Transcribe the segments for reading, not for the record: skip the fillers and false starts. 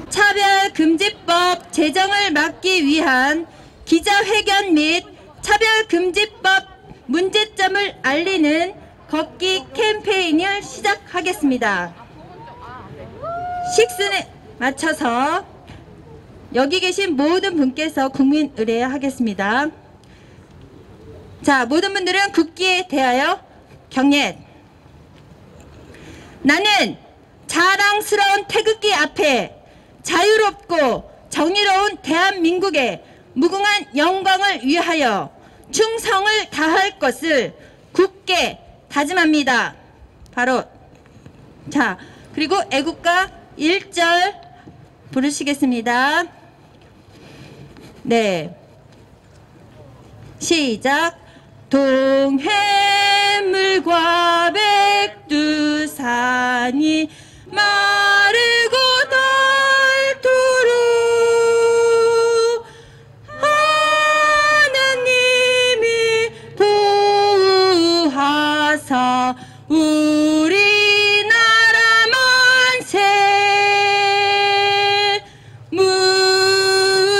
차별금지법 제정을 막기 위한 기자회견 및 차별금지법 문제점을 알리는 걷기 캠페인을 시작하겠습니다. 식순에 맞춰서 여기 계신 모든 분께서 국민 의례하겠습니다. 자, 모든 분들은 국기에 대하여 경례. 나는 자랑스러운 태극기 앞에 자유롭고 정의로운 대한민국의 무궁한 영광을 위하여 충성을 다할 것을 굳게 다짐합니다. 바로 자, 그리고 애국가 1절 부르시겠습니다. 네, 시작. 동해물과 백두산이 마르고 닳도록 하나님이 보호하사 우리나라 만세.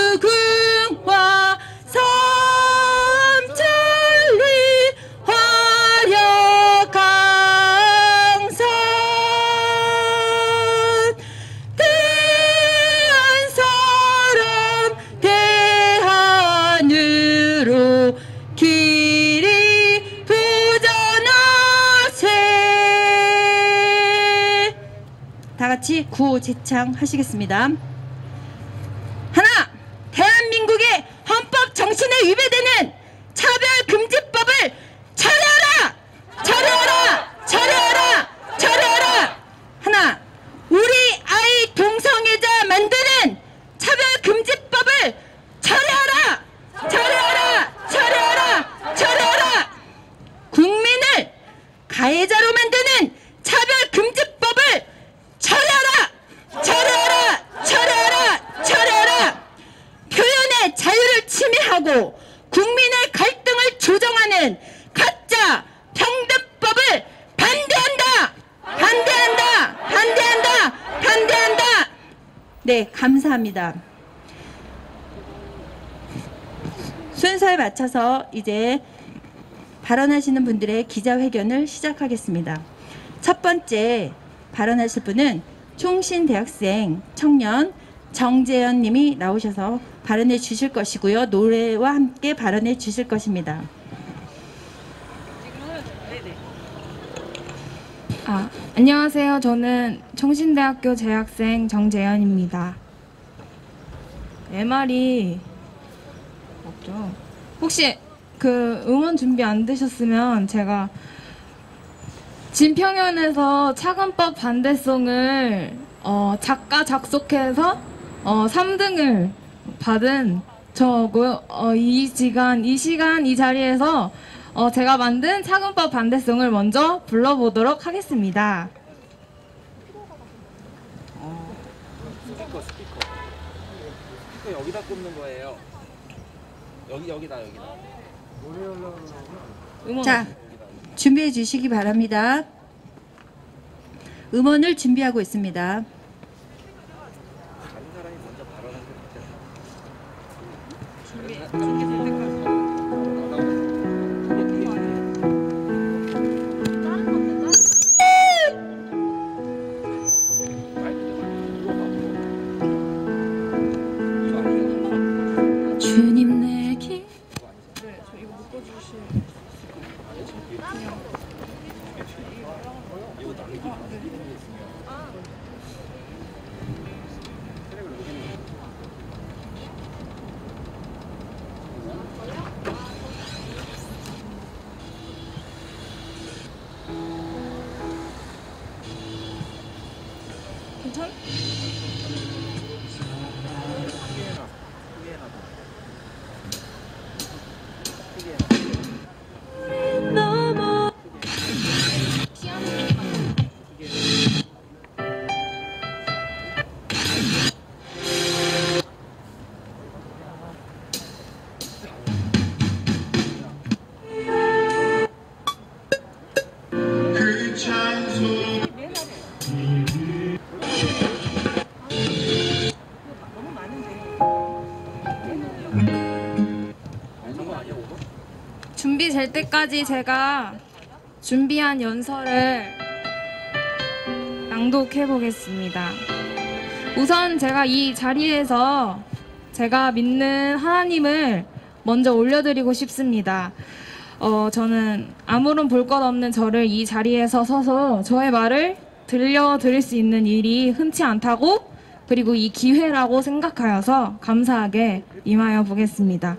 무궁화 삼천리 화려강산 대한사람 대한으로 길이 도전하세. 다같이 구호 제창 하시겠습니다. 하나, 대한민국의 헌법 정신에 위배되는 차별금지법을 철회하라! 철회하라! 철회하라! 철회하라! 하나, 우리 아이 동성애자 만드는 차별금지법을 철회하라! 철회하라! 철회하라! 철회하라! 국민을 가해자로 만드는 차별금지법을 철회하라! 철회하라! 철회하라! 철회하라! 표현의 자유를 침해하고 국민의 갈등을 조정하는 가짜 평등법을 반대한다! 반대한다! 반대한다! 반대한다! 네, 감사합니다. 순서에 맞춰서 이제 발언하시는 분들의 기자회견을 시작하겠습니다. 첫 번째 발언하실 분은 총신대학생 청년 정재현 님이 나오셔서 발언해 주실 것이고요. 노래와 함께 발언해 주실 것입니다. 안녕하세요. 저는 총신대학교 재학생 정재현입니다. 말이 없죠. 혹시 그 응원 준비 안 되셨으면 제가 진평연에서 차관법 반대송을 작가 작속해서 3등을 받은 저고요. 이 시간 이 자리에서 제가 만든 차관법 반대송을 먼저 불러보도록 하겠습니다. 스피커 여기다 꼽는 거예요. 여기다. 자, 준비해 주시기 바랍니다. 음원을 준비하고 있습니다. 다른 사람이 먼저 발언하는 주님 내기 괜찮아? 될 때까지 제가 준비한 연설을 낭독해 보겠습니다. 우선 제가 이 자리에서 제가 믿는 하나님을 먼저 올려드리고 싶습니다. 저는 아무런 볼 것 없는 저를 이 자리에서 서서 저의 말을 들려드릴 수 있는 일이 흔치 않다고, 그리고 이 기회라고 생각하여서 감사하게 임하여 보겠습니다.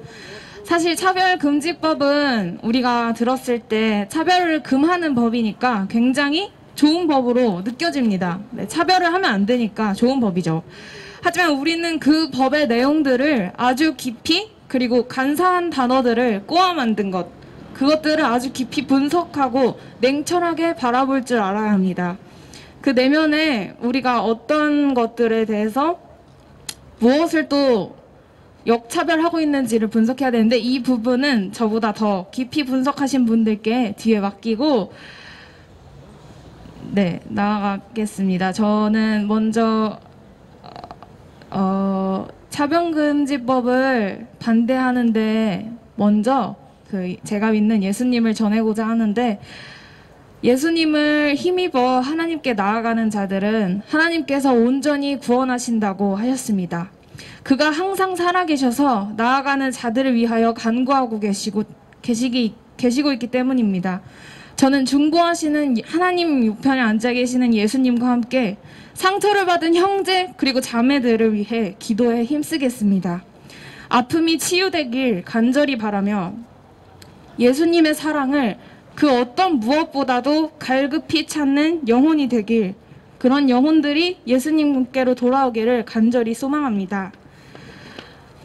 사실 차별금지법은 우리가 들었을 때 차별을 금하는 법이니까 굉장히 좋은 법으로 느껴집니다. 네, 차별을 하면 안 되니까 좋은 법이죠. 하지만 우리는 그 법의 내용들을 아주 깊이, 그리고 간사한 단어들을 꼬아 만든 것, 그것들을 아주 깊이 분석하고 냉철하게 바라볼 줄 알아야 합니다. 그 내면에 우리가 어떤 것들에 대해서 무엇을 또 역차별하고 있는지를 분석해야 되는데, 이 부분은 저보다 더 깊이 분석하신 분들께 뒤에 맡기고 나아가겠습니다. 저는 먼저 차별금지법을 반대하는데 먼저 제가 믿는 예수님을 전하고자 하는데, 예수님을 힘입어 하나님께 나아가는 자들은 하나님께서 온전히 구원하신다고 하셨습니다. 그가 항상 살아계셔서 나아가는 자들을 위하여 간구하고 계시고 있기 때문입니다. 저는 중보하시는 하나님 우편에 앉아 계시는 예수님과 함께 상처를 받은 형제 그리고 자매들을 위해 기도에 힘쓰겠습니다. 아픔이 치유되길 간절히 바라며 예수님의 사랑을 그 어떤 무엇보다도 갈급히 찾는 영혼이 되길, 그런 영혼들이 예수님께로 돌아오기를 간절히 소망합니다.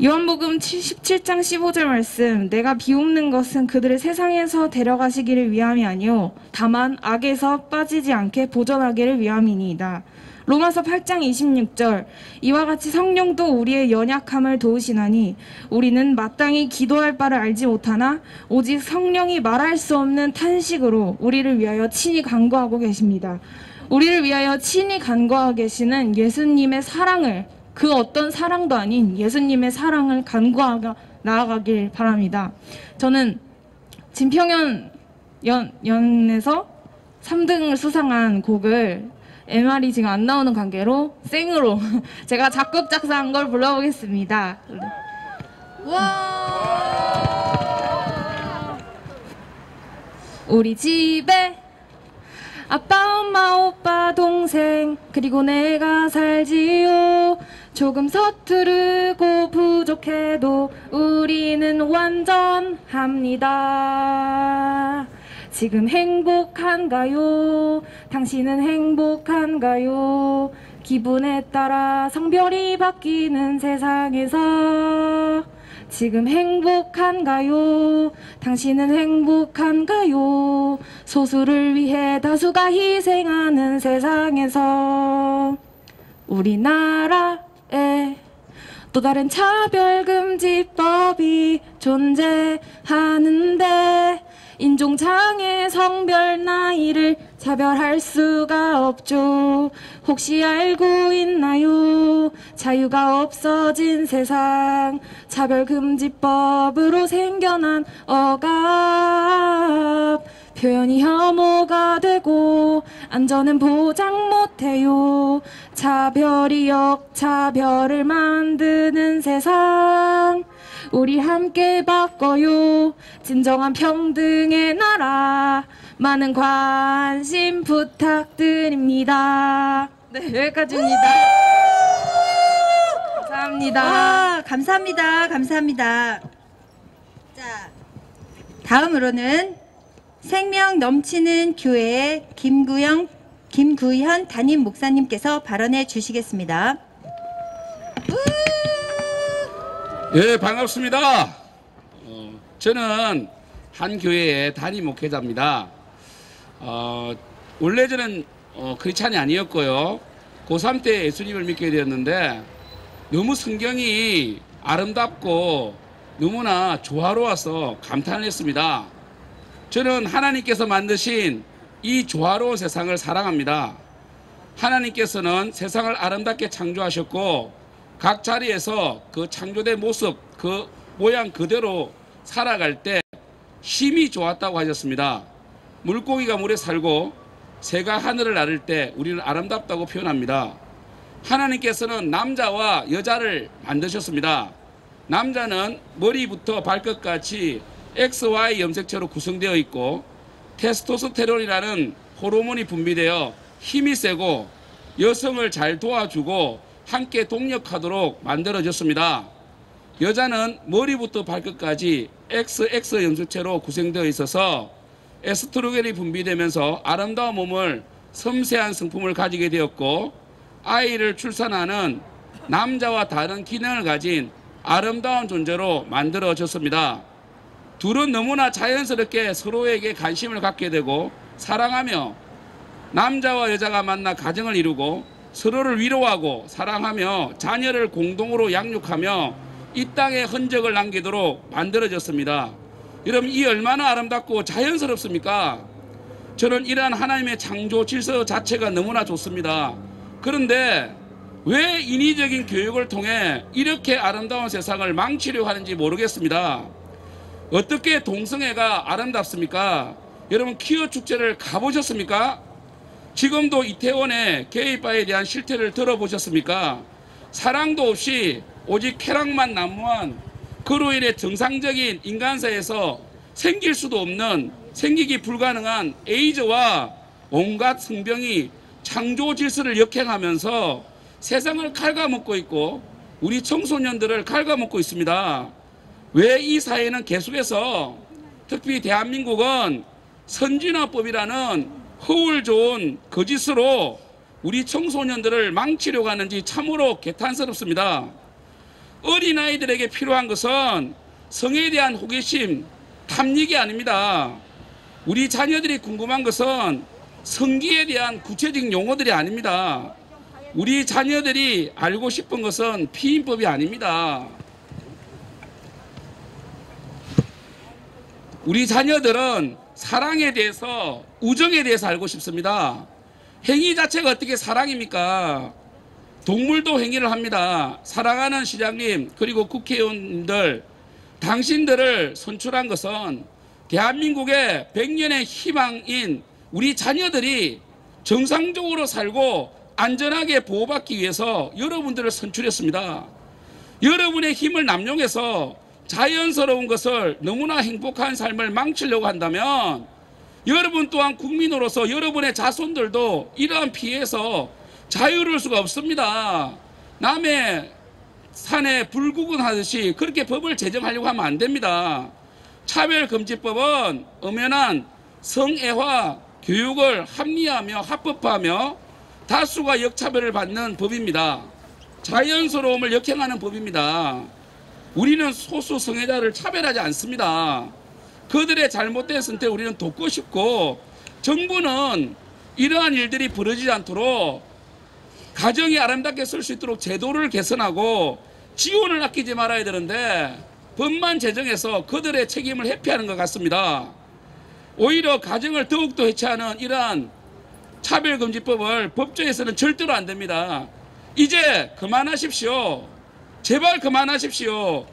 요한복음 17장 15절 말씀, 내가 비옵는 것은 그들을 세상에서 데려가시기를 위함이 아니요 다만 악에서 빠지지 않게 보존하기를 위함이니이다. 로마서 8장 26절, 이와 같이 성령도 우리의 연약함을 도우시나니 우리는 마땅히 기도할 바를 알지 못하나 오직 성령이 말할 수 없는 탄식으로 우리를 위하여 친히 간구하고 계십니다. 우리를 위하여 친히 간구하고 계시는 예수님의 사랑을, 그 어떤 사랑도 아닌 예수님의 사랑을 간구하며 나아가길 바랍니다. 저는 진평연 연에서 3등을 수상한 곡을 MR이 지금 안 나오는 관계로 생으로 제가 작곡 작사한 걸 불러보겠습니다. 와! 우리 집에 아빠, 엄마, 오빠, 동생 그리고 내가 살지요. 조금 서투르고 부족해도 우리는 완전합니다. 지금 행복한가요? 당신은 행복한가요? 기분에 따라 성별이 바뀌는 세상에서 지금 행복한가요? 당신은 행복한가요? 소수를 위해 다수가 희생하는 세상에서 우리나라에 또 다른 차별금지법이 존재하는데 인종장애, 성별, 나이를 차별할 수가 없죠. 혹시 알고 있나요? 자유가 없어진 세상, 차별금지법으로 생겨난 억압, 표현이 혐오가 되고 안전은 보장 못해요. 차별이 역차별을 만드는 세상, 우리 함께 바꿔요. 진정한 평등의 나라, 많은 관심 부탁드립니다. 네, 여기까지입니다. 감사합니다. 감사합니다. 감사합니다. 자, 다음으로는 생명 넘치는 교회의 김구현 담임 목사님께서 발언해 주시겠습니다. 예, 반갑습니다. 저는 한 교회의 담임 목회자입니다. 원래 저는 크리스찬이 아니었고요. 고3 때 예수님을 믿게 되었는데 너무 성경이 아름답고 너무나 조화로워서 감탄을 했습니다. 저는 하나님께서 만드신 이 조화로운 세상을 사랑합니다. 하나님께서는 세상을 아름답게 창조하셨고 각 자리에서 그 창조된 모습, 그 모양 그대로 살아갈 때 힘이 좋았다고 하셨습니다. 물고기가 물에 살고 새가 하늘을 나를 때 우리는 아름답다고 표현합니다. 하나님께서는 남자와 여자를 만드셨습니다. 남자는 머리부터 발끝까지 XY 염색체로 구성되어 있고 테스토스테론이라는 호르몬이 분비되어 힘이 세고 여성을 잘 도와주고 함께 동력하도록 만들어졌습니다. 여자는 머리부터 발끝까지 XX 염색체로 구성되어 있어서 에스트로겐이 분비되면서 아름다운 몸을 섬세한 성품을 가지게 되었고 아이를 출산하는 남자와 다른 기능을 가진 아름다운 존재로 만들어졌습니다. 둘은 너무나 자연스럽게 서로에게 관심을 갖게 되고 사랑하며 남자와 여자가 만나 가정을 이루고 서로를 위로하고 사랑하며 자녀를 공동으로 양육하며 이 땅에 흔적을 남기도록 만들어졌습니다. 여러분, 이 얼마나 아름답고 자연스럽습니까? 저는 이러한 하나님의 창조 질서 자체가 너무나 좋습니다. 그런데 왜 인위적인 교육을 통해 이렇게 아름다운 세상을 망치려고 하는지 모르겠습니다. 어떻게 동성애가 아름답습니까? 여러분, 퀴어 축제를 가보셨습니까? 지금도 이태원의 게이바에 대한 실태를 들어보셨습니까? 사랑도 없이 오직 쾌락만 난무한 그로 인해 정상적인 인간사에서 생길 수도 없는, 생기기 불가능한 에이즈와 온갖 성병이 창조 질서를 역행하면서 세상을 갉아먹고 있고 우리 청소년들을 갉아먹고 있습니다. 왜 이 사회는 계속해서 특히 대한민국은 선진화법이라는 허울 좋은 거짓으로 우리 청소년들을 망치려고 하는지 참으로 개탄스럽습니다. 어린아이들에게 필요한 것은 성에 대한 호기심, 탐닉이 아닙니다. 우리 자녀들이 궁금한 것은 성기에 대한 구체적인 용어들이 아닙니다. 우리 자녀들이 알고 싶은 것은 피임법이 아닙니다. 우리 자녀들은 사랑에 대해서, 우정에 대해서 알고 싶습니다. 행위 자체가 어떻게 사랑입니까? 동물도 행위를 합니다. 사랑하는 시장님 그리고 국회의원들, 당신들을 선출한 것은 대한민국의 100년의 희망인 우리 자녀들이 정상적으로 살고 안전하게 보호받기 위해서 여러분들을 선출했습니다. 여러분의 힘을 남용해서 자연스러운 것을, 너무나 행복한 삶을 망치려고 한다면 여러분 또한 국민으로서 여러분의 자손들도 이러한 피해에서 자유로울 수가 없습니다. 남의 산에 불구경하듯이 그렇게 법을 제정하려고 하면 안 됩니다. 차별금지법은 엄연한 성애화 교육을 합리화하며 합법화하며 다수가 역차별을 받는 법입니다. 자연스러움을 역행하는 법입니다. 우리는 소수 성애자를 차별하지 않습니다. 그들의 잘못된 선택 우리는 돕고 싶고, 정부는 이러한 일들이 벌어지지 않도록 가정이 아름답게 쓸 수 있도록 제도를 개선하고 지원을 아끼지 말아야 되는데 법만 제정해서 그들의 책임을 회피하는 것 같습니다. 오히려 가정을 더욱더 해체하는 이러한 차별금지법을 법조에서는 절대로 안 됩니다. 이제 그만하십시오. 제발 그만하십시오.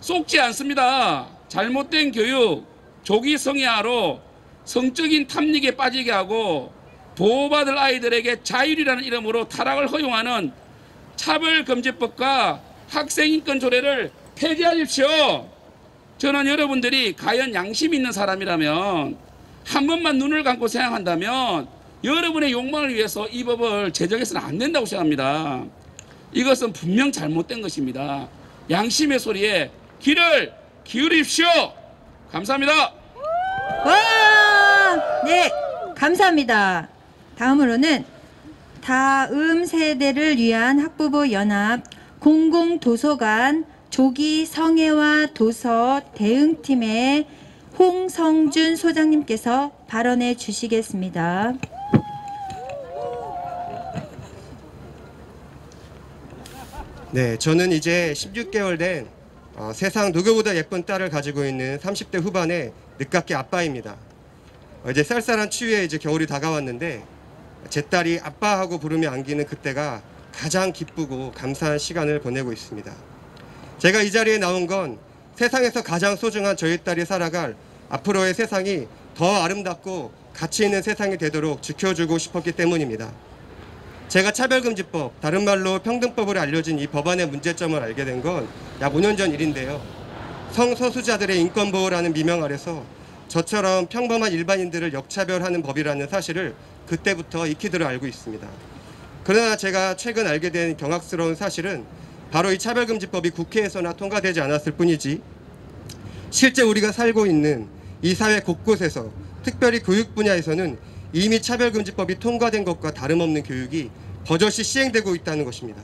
쏙지 않습니다. 잘못된 교육, 조기 성애화로 성적인 탐닉에 빠지게 하고 보호받을 아이들에게 자율이라는 이름으로 타락을 허용하는 차별금지법과 학생인권 조례를 폐지하십시오. 저는 여러분들이 과연 양심 있는 사람이라면, 한 번만 눈을 감고 생각한다면 여러분의 욕망을 위해서 이 법을 제정해서는 안 된다고 생각합니다. 이것은 분명 잘못된 것입니다. 양심의 소리에 귀를 기울이십시오. 감사합니다. 와, 네, 감사합니다. 다음으로는 다음 세대를 위한 학부모 연합 공공도서관 조기 성애화 도서 대응팀의 홍성준 소장님께서 발언해 주시겠습니다. 네, 저는 이제 16개월 된 세상 누구보다 예쁜 딸을 가지고 있는 30대 후반의 늦깎이 아빠입니다. 이제 쌀쌀한 추위에 이제 겨울이 다가왔는데 제 딸이 아빠하고 부르며 안기는 그때가 가장 기쁘고 감사한 시간을 보내고 있습니다. 제가 이 자리에 나온 건 세상에서 가장 소중한 저희 딸이 살아갈 앞으로의 세상이 더 아름답고 가치 있는 세상이 되도록 지켜주고 싶었기 때문입니다. 제가 차별금지법, 다른 말로 평등법으로 알려진 이 법안의 문제점을 알게 된 건 약 5년 전 일인데요. 성소수자들의 인권보호라는 미명 아래서 저처럼 평범한 일반인들을 역차별하는 법이라는 사실을 그때부터 익히들어 알고 있습니다. 그러나 제가 최근 알게 된 경악스러운 사실은 바로 이 차별금지법이 국회에서나 통과되지 않았을 뿐이지 실제 우리가 살고 있는 이 사회 곳곳에서 특별히 교육 분야에서는 이미 차별금지법이 통과된 것과 다름없는 교육이 버젓이 시행되고 있다는 것입니다.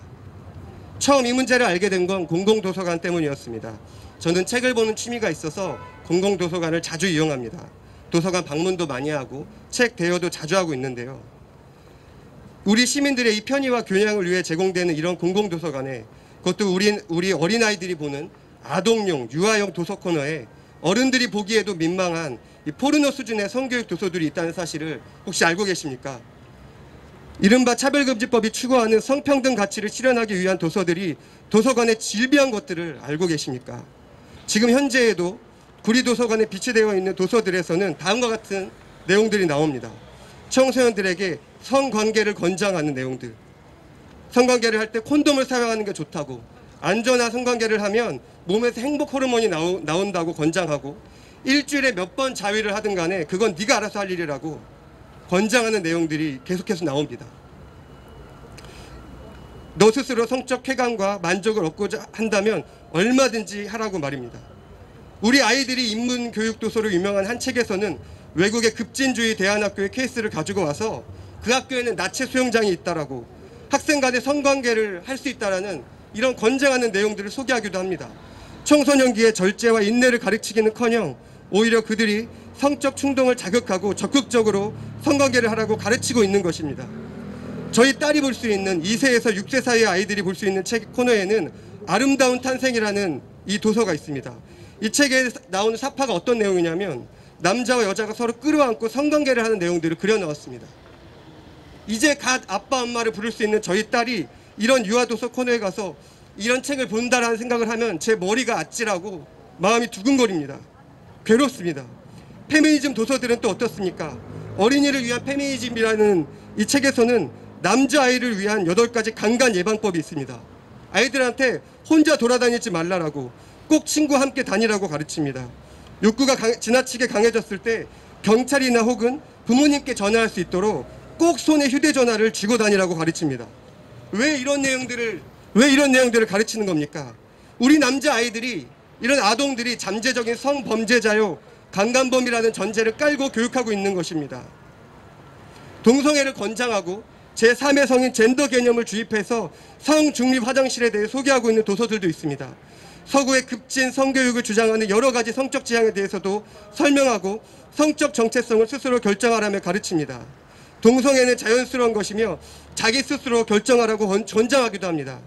처음 이 문제를 알게 된 건 공공도서관 때문이었습니다. 저는 책을 보는 취미가 있어서 공공도서관을 자주 이용합니다. 도서관 방문도 많이 하고 책 대여도 자주 하고 있는데요. 우리 시민들의 이 편의와 교양을 위해 제공되는 이런 공공도서관에 그것도 우리 어린아이들이 보는 아동용, 유아용 도서 코너에 어른들이 보기에도 민망한 이 포르노 수준의 성교육 도서들이 있다는 사실을 혹시 알고 계십니까? 이른바 차별금지법이 추구하는 성평등 가치를 실현하기 위한 도서들이 도서관에 질비한 것들을 알고 계십니까? 지금 현재에도 구리도서관에 비치되어 있는 도서들에서는 다음과 같은 내용들이 나옵니다. 청소년들에게 성관계를 권장하는 내용들. 성관계를 할 때 콘돔을 사용하는 게 좋다고, 안전한 성관계를 하면 몸에서 행복 호르몬이 나온다고 권장하고, 일주일에 몇 번 자위를 하든 간에 그건 네가 알아서 할 일이라고 권장하는 내용들이 계속해서 나옵니다. 너 스스로 성적 쾌감과 만족을 얻고자 한다면 얼마든지 하라고 말입니다. 우리 아이들이 인문교육 도서로 유명한 한 책에서는 외국의 급진주의 대안학교의 케이스를 가지고 와서 그 학교에는 나체 수영장이 있다라고, 학생 간의 성관계를 할 수 있다라는 이런 권장하는 내용들을 소개하기도 합니다. 청소년기의 절제와 인내를 가르치기는커녕 오히려 그들이 성적 충동을 자극하고 적극적으로 성관계를 하라고 가르치고 있는 것입니다. 저희 딸이 볼 수 있는 2세에서 6세 사이의 아이들이 볼 수 있는 책 코너에는 아름다운 탄생이라는 이 도서가 있습니다. 이 책에 나오는 사파가 어떤 내용이냐면 남자와 여자가 서로 끌어안고 성관계를 하는 내용들을 그려넣었습니다. 이제 갓 아빠 엄마를 부를 수 있는 저희 딸이 이런 유아도서 코너에 가서 이런 책을 본다라는 생각을 하면 제 머리가 아찔하고 마음이 두근거립니다. 괴롭습니다. 페미니즘 도서들은 또 어떻습니까? 어린이를 위한 페미니즘이라는 이 책에서는 남자아이를 위한 8가지 강간 예방법이 있습니다. 아이들한테 혼자 돌아다니지 말라라고, 꼭 친구와 함께 다니라고 가르칩니다. 욕구가 지나치게 강해졌을 때 경찰이나 혹은 부모님께 전화할 수 있도록 꼭 손에 휴대전화를 쥐고 다니라고 가르칩니다. 왜 이런 내용들을 가르치는 겁니까? 우리 남자아이들이, 이런 아동들이 잠재적인 성범죄자요, 강간범이라는 전제를 깔고 교육하고 있는 것입니다. 동성애를 권장하고 제3의 성인 젠더 개념을 주입해서 성중립 화장실에 대해 소개하고 있는 도서들도 있습니다. 서구의 급진 성교육을 주장하는 여러 가지 성적 지향에 대해서도 설명하고 성적 정체성을 스스로 결정하라며 가르칩니다. 동성애는 자연스러운 것이며 자기 스스로 결정하라고 권장하기도 합니다.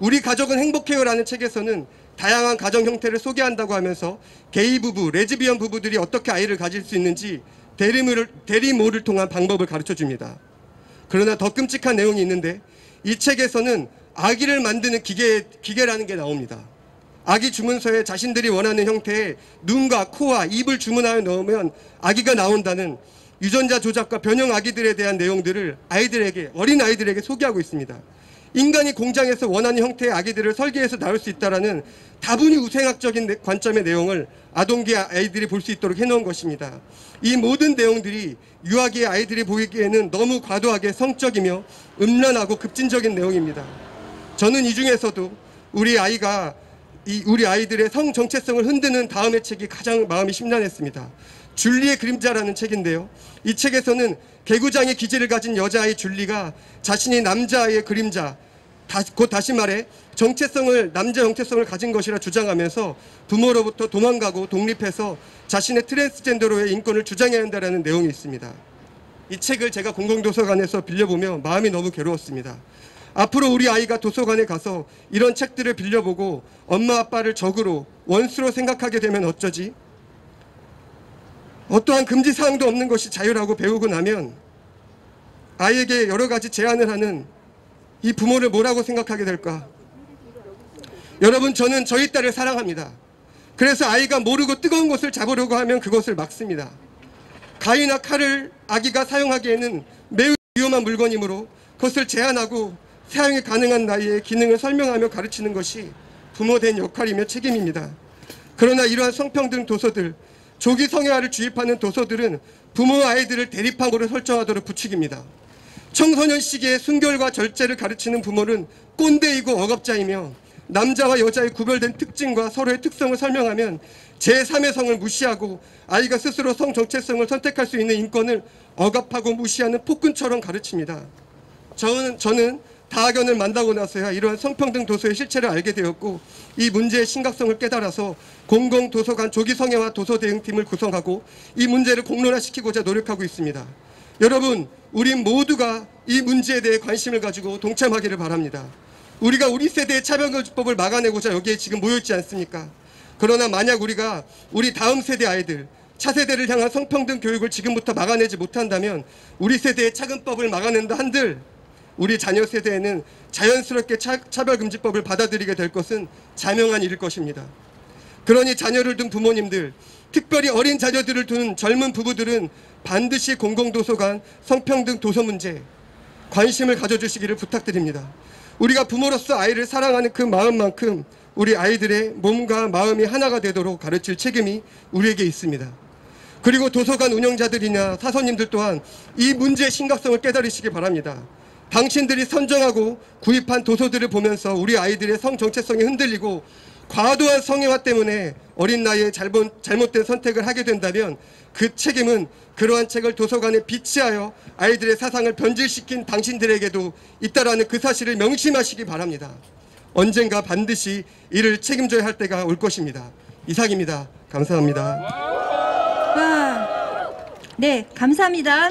우리 가족은 행복해요라는 책에서는 다양한 가정 형태를 소개한다고 하면서 게이 부부, 레즈비언 부부들이 어떻게 아이를 가질 수 있는지 대리모를 통한 방법을 가르쳐줍니다. 그러나 더 끔찍한 내용이 있는데 이 책에서는 아기를 만드는 기계라는 게 나옵니다. 아기 주문서에 자신들이 원하는 형태의 눈과 코와 입을 주문하여 넣으면 아기가 나온다는 유전자 조작과 변형 아기들에 대한 내용들을 어린 아이들에게 소개하고 있습니다. 인간이 공장에서 원하는 형태의 아기들을 설계해서 낳을 수 있다는 다분히 우생학적인 관점의 내용을 아동기 아이들이 볼 수 있도록 해놓은 것입니다. 이 모든 내용들이 유아기의 아이들이 보이기에는 너무 과도하게 성적이며 음란하고 급진적인 내용입니다. 저는 이 중에서도 우리 아이들의 성 정체성을 흔드는 다음의 책이 가장 마음이 심란했습니다. 줄리의 그림자라는 책인데요. 이 책에서는 개구장의 기질을 가진 여자아이 줄리가 자신이 남자아이의 그림자, 곧 다시 말해 남자 정체성을 가진 것이라 주장하면서 부모로부터 도망가고 독립해서 자신의 트랜스젠더로의 인권을 주장해야 한다는 내용이 있습니다. 이 책을 제가 공공도서관에서 빌려보며 마음이 너무 괴로웠습니다. 앞으로 우리 아이가 도서관에 가서 이런 책들을 빌려보고 엄마 아빠를 적으로, 원수로 생각하게 되면 어쩌지? 어떠한 금지사항도 없는 것이 자유라고 배우고 나면 아이에게 여러 가지 제안을 하는 이 부모를 뭐라고 생각하게 될까? 여러분, 저는 저희 딸을 사랑합니다. 그래서 아이가 모르고 뜨거운 것을 잡으려고 하면 그것을 막습니다. 가위나 칼을 아기가 사용하기에는 매우 위험한 물건이므로 그것을 제한하고 사용이 가능한 나이에 기능을 설명하며 가르치는 것이 부모된 역할이며 책임입니다. 그러나 이러한 성평등 도서들, 조기 성애화를 주입하는 도서들은 부모와 아이들을 대립함으로 설정하도록 부추깁니다. 청소년 시기에 순결과 절제를 가르치는 부모는 꼰대이고 억압자이며 남자와 여자의 구별된 특징과 서로의 특성을 설명하면 제3의 성을 무시하고 아이가 스스로 성 정체성을 선택할 수 있는 인권을 억압하고 무시하는 폭군처럼 가르칩니다. 저는 다학연을 만나고 나서야 이러한 성평등 도서의 실체를 알게 되었고 이 문제의 심각성을 깨달아서 공공도서관 조기성애화 도서대응팀을 구성하고 이 문제를 공론화시키고자 노력하고 있습니다. 여러분, 우리 모두가 이 문제에 대해 관심을 가지고 동참하기를 바랍니다. 우리가 우리 세대의 차별금지법을 막아내고자 여기에 지금 모여있지 않습니까? 그러나 만약 우리가 우리 다음 세대 아이들, 차세대를 향한 성평등 교육을 지금부터 막아내지 못한다면 우리 세대의 차금법을 막아낸다 한들 우리 자녀 세대에는 자연스럽게 차별금지법을 받아들이게 될 것은 자명한 일일 것입니다. 그러니 자녀를 둔 부모님들, 특별히 어린 자녀들을 둔 젊은 부부들은 반드시 공공도서관 성평등 도서 문제 관심을 가져주시기를 부탁드립니다. 우리가 부모로서 아이를 사랑하는 그 마음만큼 우리 아이들의 몸과 마음이 하나가 되도록 가르칠 책임이 우리에게 있습니다. 그리고 도서관 운영자들이나 사서님들 또한 이 문제의 심각성을 깨달으시기 바랍니다. 당신들이 선정하고 구입한 도서들을 보면서 우리 아이들의 성 정체성이 흔들리고 과도한 성애화 때문에 어린 나이에 잘못된 선택을 하게 된다면 그 책임은 그러한 책을 도서관에 비치하여 아이들의 사상을 변질시킨 당신들에게도 있다라는 그 사실을 명심하시기 바랍니다. 언젠가 반드시 이를 책임져야 할 때가 올 것입니다. 이상입니다. 감사합니다. 와, 네, 감사합니다.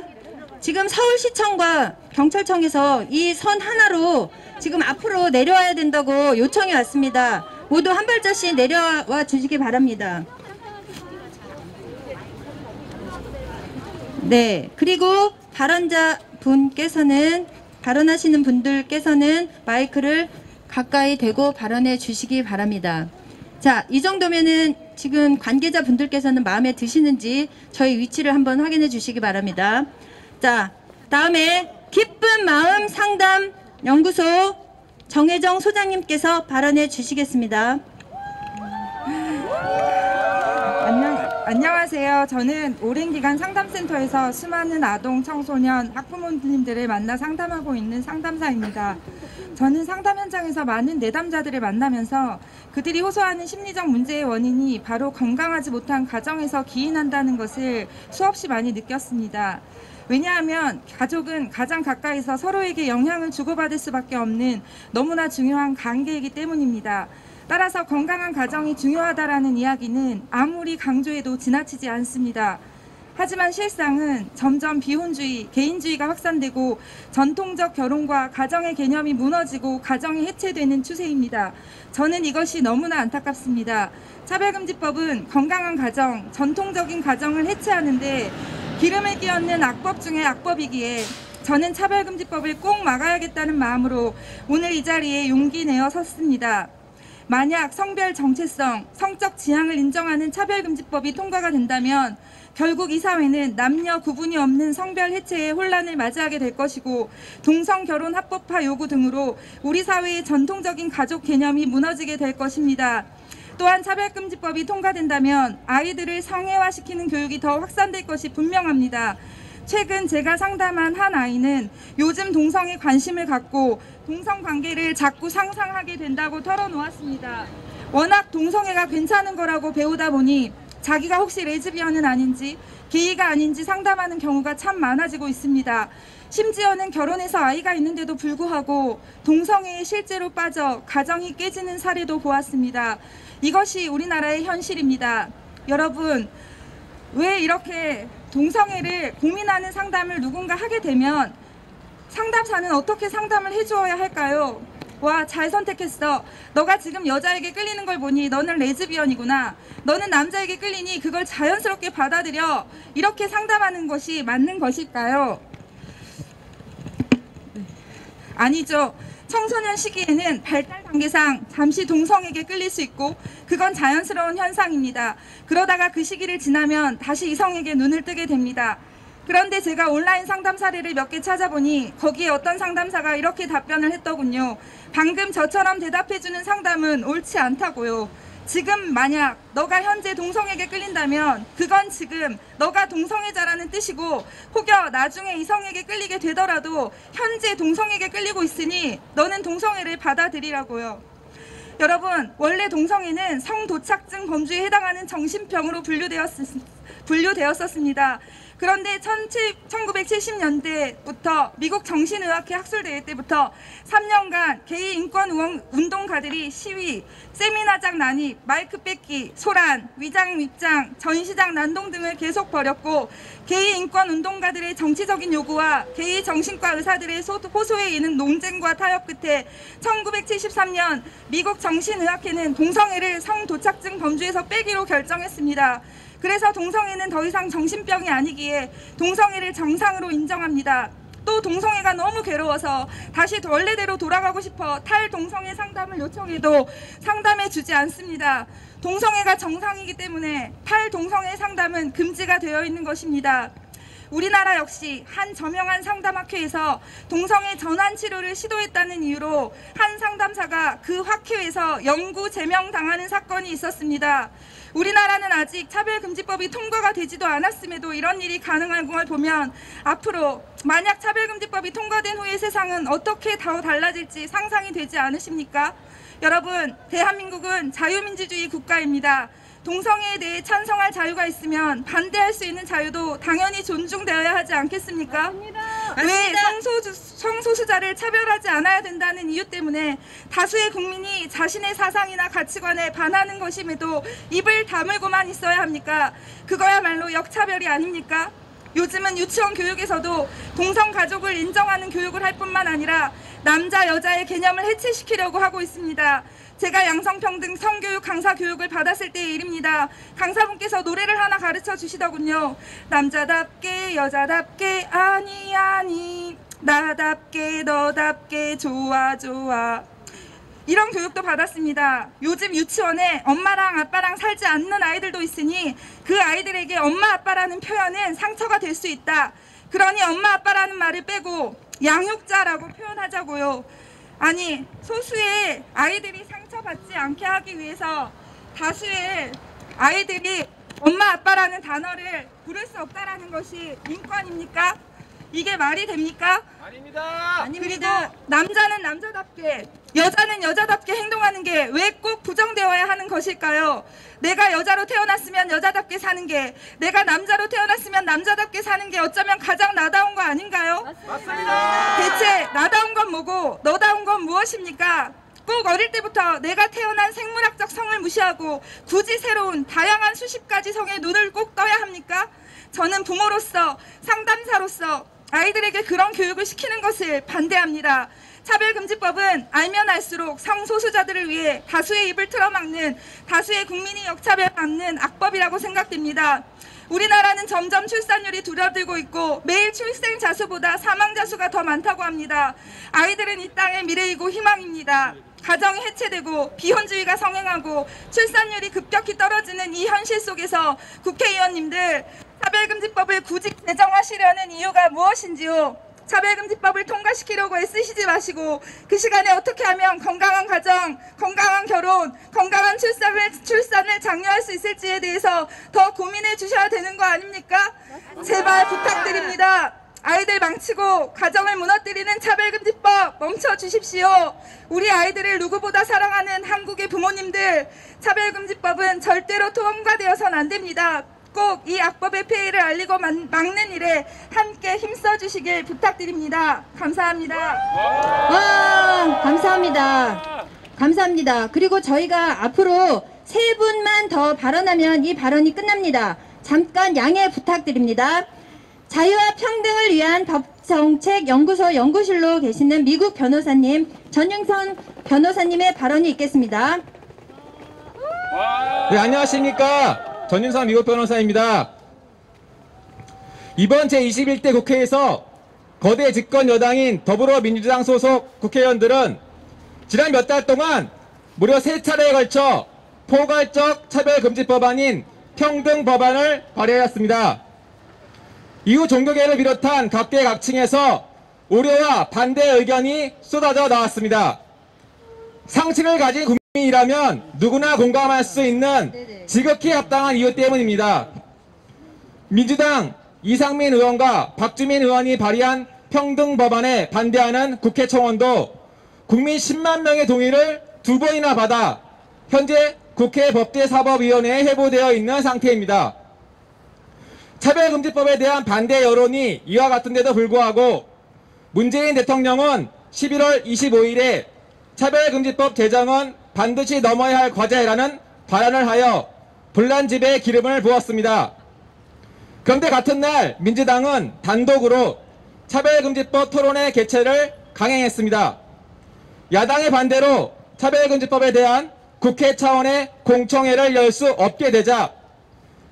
지금 서울시청과 경찰청에서 이 선 하나로 지금 앞으로 내려와야 된다고 요청이 왔습니다. 모두 한 발자씩 내려와 주시기 바랍니다. 네, 그리고 발언하시는 분들께서는 마이크를 가까이 대고 발언해 주시기 바랍니다. 자, 이 정도면은 지금 관계자분들께서는 마음에 드시는지 저희 위치를 한번 확인해 주시기 바랍니다. 자, 다음에 기쁜 마음 상담 연구소 정혜정 소장님께서 발언해 주시겠습니다. 안녕하세요. 저는 오랜 기간 상담센터에서 수많은 아동, 청소년, 학부모님들을 만나 상담하고 있는 상담사입니다. 저는 상담 현장에서 많은 내담자들을 만나면서 그들이 호소하는 심리적 문제의 원인이 바로 건강하지 못한 가정에서 기인한다는 것을 수없이 많이 느꼈습니다. 왜냐하면 가족은 가장 가까이서 서로에게 영향을 주고받을 수밖에 없는 너무나 중요한 관계이기 때문입니다. 따라서 건강한 가정이 중요하다라는 이야기는 아무리 강조해도 지나치지 않습니다. 하지만 실상은 점점 비혼주의, 개인주의가 확산되고 전통적 결혼과 가정의 개념이 무너지고 가정이 해체되는 추세입니다. 저는 이것이 너무나 안타깝습니다. 차별금지법은 건강한 가정, 전통적인 가정을 해체하는데 기름을 끼얹는 악법 중에 악법이기에 저는 차별금지법을 꼭 막아야겠다는 마음으로 오늘 이 자리에 용기 내어 섰습니다. 만약 성별 정체성, 성적 지향을 인정하는 차별금지법이 통과가 된다면 결국 이 사회는 남녀 구분이 없는 성별 해체의 혼란을 맞이하게 될 것이고 동성결혼 합법화 요구 등으로 우리 사회의 전통적인 가족 개념이 무너지게 될 것입니다. 또한 차별금지법이 통과된다면 아이들을 성애화시키는 교육이 더 확산될 것이 분명합니다. 최근 제가 상담한 한 아이는 요즘 동성에 관심을 갖고 동성관계를 자꾸 상상하게 된다고 털어놓았습니다. 워낙 동성애가 괜찮은 거라고 배우다 보니 자기가 혹시 레즈비언은 아닌지 게이가 아닌지 상담하는 경우가 참 많아지고 있습니다. 심지어는 결혼해서 아이가 있는데도 불구하고 동성애에 실제로 빠져 가정이 깨지는 사례도 보았습니다. 이것이 우리나라의 현실입니다. 여러분, 왜 이렇게 동성애를 고민하는 상담을 누군가 하게 되면 상담사는 어떻게 상담을 해주어야 할까요? 와, 잘 선택했어. 너가 지금 여자에게 끌리는 걸 보니 너는 레즈비언이구나. 너는 남자에게 끌리니 그걸 자연스럽게 받아들여. 이렇게 상담하는 것이 맞는 것일까요? 아니죠. 청소년 시기에는 발달 단계상 잠시 동성에게 끌릴 수 있고 그건 자연스러운 현상입니다. 그러다가 그 시기를 지나면 다시 이성에게 눈을 뜨게 됩니다. 그런데 제가 온라인 상담 사례를 몇 개 찾아보니 거기에 어떤 상담사가 이렇게 답변을 했더군요. 방금 저처럼 대답해주는 상담은 옳지 않다고요. 지금 만약 너가 현재 동성에게 끌린다면 그건 지금 너가 동성애자라는 뜻이고 혹여 나중에 이성에게 끌리게 되더라도 현재 동성에게 끌리고 있으니 너는 동성애를 받아들이라고요. 여러분, 원래 동성애는 성도착증 범주에 해당하는 정신병으로 분류되었었습니다. 그런데 1970년대부터 미국 정신의학회 학술대회 때부터 3년간 게이 인권 운동가들이 시위, 세미나장 난입, 마이크 뺏기, 소란, 위장 윗장, 전시장 난동 등을 계속 벌였고 게이 인권 운동가들의 정치적인 요구와 게이 정신과 의사들의 호소에 이는 논쟁과 타협 끝에 1973년 미국 정신의학회는 동성애를 성도착증 범주에서 빼기로 결정했습니다. 그래서 동성애는 더 이상 정신병이 아니기에 동성애를 정상으로 인정합니다. 또 동성애가 너무 괴로워서 다시 원래대로 돌아가고 싶어 탈동성애 상담을 요청해도 상담해 주지 않습니다. 동성애가 정상이기 때문에 탈동성애 상담은 금지가 되어 있는 것입니다. 우리나라 역시 한 저명한 상담학회에서 동성애 전환 치료를 시도했다는 이유로 한 상담사가 그 학회에서 영구 제명당하는 사건이 있었습니다. 우리나라는 아직 차별금지법이 통과가 되지도 않았음에도 이런 일이 가능한 걸 보면 앞으로 만약 차별금지법이 통과된 후의 세상은 어떻게 더 달라질지 상상이 되지 않으십니까? 여러분, 대한민국은 자유민주주의 국가입니다. 동성애에 대해 찬성할 자유가 있으면 반대할 수 있는 자유도 당연히 존중되어야 하지 않겠습니까? 왜 성소수자를 차별하지 않아야 된다는 이유 때문에 다수의 국민이 자신의 사상이나 가치관에 반하는 것임에도 입을 다물고만 있어야 합니까? 그거야말로 역차별이 아닙니까? 요즘은 유치원 교육에서도 동성 가족을 인정하는 교육을 할 뿐만 아니라 남자 여자의 개념을 해체시키려고 하고 있습니다. 제가 양성평등 성교육 강사 교육을 받았을 때의 일입니다. 강사분께서 노래를 하나 가르쳐 주시더군요. 남자답게 여자답게 아니 나답게 너답게 좋아 이런 교육도 받았습니다. 요즘 유치원에 엄마랑 아빠랑 살지 않는 아이들도 있으니 그 아이들에게 엄마 아빠라는 표현은 상처가 될 수 있다. 그러니 엄마 아빠라는 말을 빼고 양육자라고 표현하자고요. 아니, 소수의 아이들이 상처받지 않게 하기 위해서 다수의 아이들이 엄마 아빠라는 단어를 부를 수 없다라는 것이 인권입니까? 이게 말이 됩니까? 아닙니다. 그리고 남자는 남자답게 여자는 여자답게 행동하는 게 왜 꼭 부정되어야 하는 것일까요? 내가 여자로 태어났으면 여자답게 사는 게, 내가 남자로 태어났으면 남자답게 사는 게 어쩌면 가장 나다운 거 아닌가요? 맞습니다. 대체 나다운 건 뭐고 너다운 건 무엇입니까? 꼭 어릴 때부터 내가 태어난 생물학적 성을 무시하고 굳이 새로운 다양한 수십 가지 성에 눈을 꼭 떠야 합니까? 저는 부모로서 상담사로서 아이들에게 그런 교육을 시키는 것을 반대합니다. 차별금지법은 알면 알수록 성소수자들을 위해 다수의 입을 틀어막는, 다수의 국민이 역차별받는 악법이라고 생각됩니다. 우리나라는 점점 출산율이 줄어들고 있고 매일 출생자 수보다 사망자 수가 더 많다고 합니다. 아이들은 이 땅의 미래이고 희망입니다. 가정이 해체되고 비혼주의가 성행하고 출산율이 급격히 떨어지는 이 현실 속에서 국회의원님들, 차별금지법을 굳이 제정하시려는 이유가 무엇인지요? 차별금지법을 통과시키려고 애쓰시지 마시고 그 시간에 어떻게 하면 건강한 가정, 건강한 결혼, 건강한 출산을 장려할 수 있을지에 대해서 더 고민해 주셔야 되는 거 아닙니까? 제발 부탁드립니다. 아이들 망치고 가정을 무너뜨리는 차별금지법 멈춰 주십시오. 우리 아이들을 누구보다 사랑하는 한국의 부모님들, 차별금지법은 절대로 통과되어선 안 됩니다. 꼭 이 악법의 폐해를 알리고 막는 일에 함께 힘써 주시길 부탁드립니다. 감사합니다. 와, 감사합니다. 감사합니다. 그리고 저희가 앞으로 3분만 더 발언하면 이 발언이 끝납니다. 잠깐 양해 부탁드립니다. 자유와 평등을 위한 법정책연구소 연구실로 계시는 미국 변호사님 전윤선 변호사님의 발언이 있겠습니다. 네, 안녕하십니까. 전윤선 미국 변호사입니다. 이번 제21대 국회에서 거대 집권 여당인 더불어민주당 소속 국회의원들은 지난 몇 달 동안 무려 3차례에 걸쳐 포괄적 차별금지 법안인 평등법안을 발의하였습니다. 이후 종교계를 비롯한 각계각층에서 우려와 반대 의견이 쏟아져 나왔습니다. 상식을 가진 국민이라면 누구나 공감할 수 있는 지극히 합당한 이유 때문입니다. 민주당 이상민 의원과 박주민 의원이 발의한 평등법안에 반대하는 국회 청원도 국민 10만 명의 동의를 2번이나 받아 현재 국회 법제사법위원회에 회부되어 있는 상태입니다. 차별금지법에 대한 반대 여론이 이와 같은데도 불구하고 문재인 대통령은 11월 25일에 차별금지법 제정은 반드시 넘어야 할 과제라는 발언을 하여 분란집에 기름을 부었습니다. 그런데 같은 날 민주당은 단독으로 차별금지법 토론회 개최를 강행했습니다. 야당의 반대로 차별금지법에 대한 국회 차원의 공청회를 열 수 없게 되자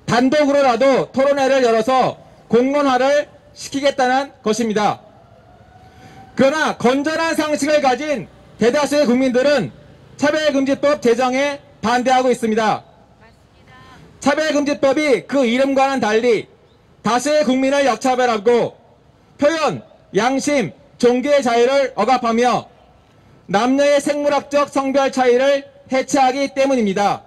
단독으로라도 토론회를 열어서 공론화를 시키겠다는 것입니다. 그러나 건전한 상식을 가진 대다수의 국민들은 차별금지법 제정에 반대하고 있습니다. 차별금지법이 그 이름과는 달리 다수의 국민을 역차별하고 표현, 양심, 종교의 자유를 억압하며 남녀의 생물학적 성별 차이를 해체하기 때문입니다.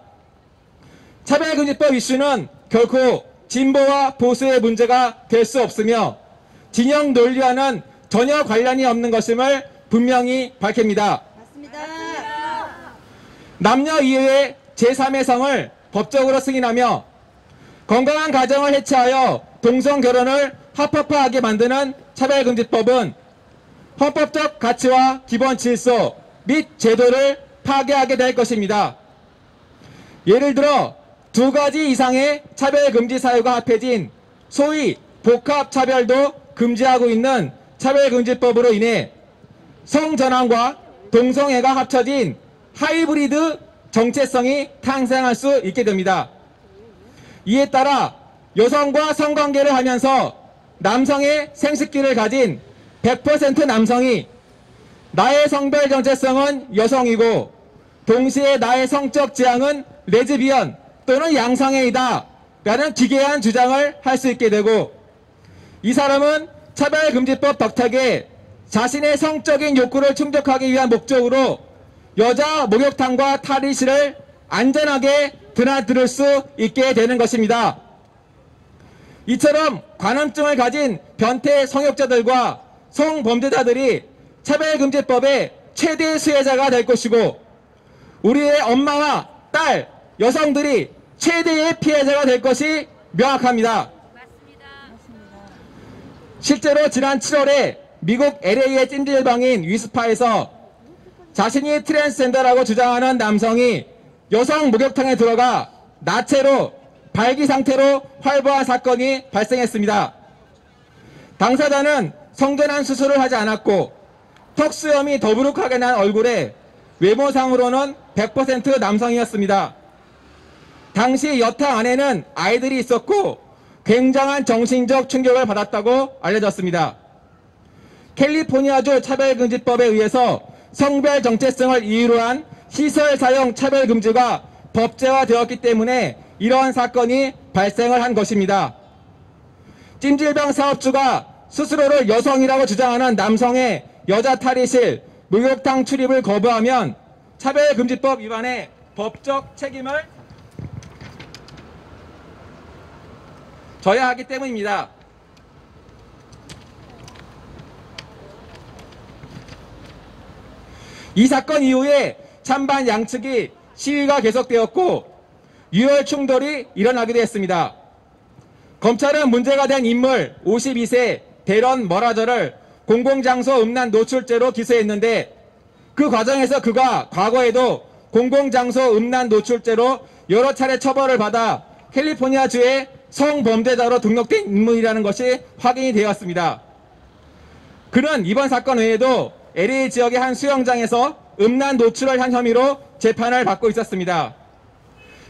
차별금지법 이슈는 결코 진보와 보수의 문제가 될 수 없으며 진영 논리와는 전혀 관련이 없는 것임을 분명히 밝힙니다. 맞습니다. 남녀 이외의 제3의 성을 법적으로 승인하며 건강한 가정을 해체하여 동성 결혼을 합법화하게 만드는 차별금지법은 헌법적 가치와 기본 질서 및 제도를 파괴하게 될 것입니다. 예를 들어 2가지 이상의 차별금지 사유가 합해진 소위 복합차별도 금지하고 있는 차별금지법으로 인해 성전환과 동성애가 합쳐진 하이브리드 정체성이 탄생할 수 있게 됩니다. 이에 따라 여성과 성관계를 하면서 남성의 생식기를 가진 100% 남성이 나의 성별 정체성은 여성이고 동시에 나의 성적 지향은 레즈비언 또는 양성애이다 라는 기괴한 주장을 할 수 있게 되고 이 사람은 차별금지법 덕택에 자신의 성적인 욕구를 충족하기 위한 목적으로 여자 목욕탕과 탈의실을 안전하게 드나들 수 있게 되는 것입니다. 이처럼 관음증을 가진 변태 성욕자들과 성범죄자들이 차별금지법의 최대 수혜자가 될 것이고 우리의 엄마와 딸, 여성들이 최대의 피해자가 될 것이 명확합니다. 실제로 지난 7월에 미국 LA의 찜질방인 위스파에서 자신이 트랜스젠더라고 주장하는 남성이 여성 목욕탕에 들어가 나체로 발기 상태로 활보한 사건이 발생했습니다. 당사자는 성전환 수술을 하지 않았고 턱수염이 더부룩하게 난 얼굴에 외모상으로는 100% 남성이었습니다. 당시 여탕 안에는 아이들이 있었고 굉장한 정신적 충격을 받았다고 알려졌습니다. 캘리포니아주 차별금지법에 의해서 성별 정체성을 이유로 한 시설 사용 차별금지가 법제화되었기 때문에 이러한 사건이 발생을 한 것입니다. 찜질방 사업주가 스스로를 여성이라고 주장하는 남성의 여자 탈의실, 목욕탕 출입을 거부하면 차별금지법 위반의 법적 책임을 져야 하기 때문입니다. 이 사건 이후에 찬반 양측이 시위가 계속되었고 유혈 충돌이 일어나기도 했습니다. 검찰은 문제가 된 인물 52세 데런 머라저를 공공장소 음란 노출죄로 기소했는데 그 과정에서 그가 과거에도 공공장소 음란 노출죄로 여러 차례 처벌을 받아 캘리포니아주의 성범죄자로 등록된 인물이라는 것이 확인이 되었습니다. 그는 이번 사건 외에도 LA 지역의 한 수영장에서 음란 노출을 한 혐의로 재판을 받고 있었습니다.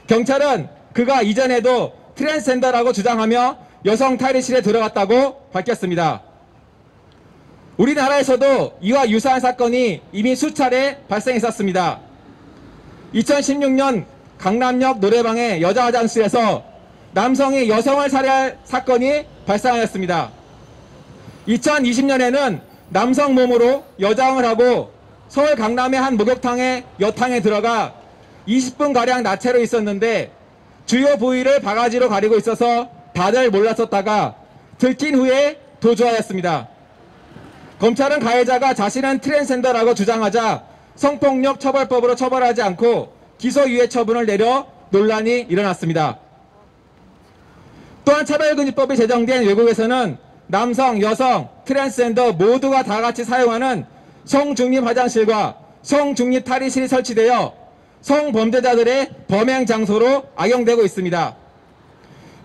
경찰은 그가 이전에도 트랜스젠더라고 주장하며 여성 탈의실에 들어갔다고 밝혔습니다. 우리나라에서도 이와 유사한 사건이 이미 수차례 발생했었습니다. 2016년 강남역 노래방의 여자 화장실에서 남성이 여성을 살해할 사건이 발생하였습니다. 2020년에는 남성 몸으로 여장을 하고 서울 강남의 한 목욕탕의 여탕에 들어가 20분가량 나체로 있었는데 주요 부위를 바가지로 가리고 있어서 다들 몰랐었다가 들킨 후에 도주하였습니다. 검찰은 가해자가 자신은 트랜스젠더라고 주장하자 성폭력 처벌법으로 처벌하지 않고 기소유예 처분을 내려 논란이 일어났습니다. 또한 차별금지법이 제정된 외국에서는 남성, 여성, 트랜스젠더 모두가 다 같이 사용하는 성중립 화장실과 성중립 탈의실이 설치되어 성범죄자들의 범행 장소로 악용되고 있습니다.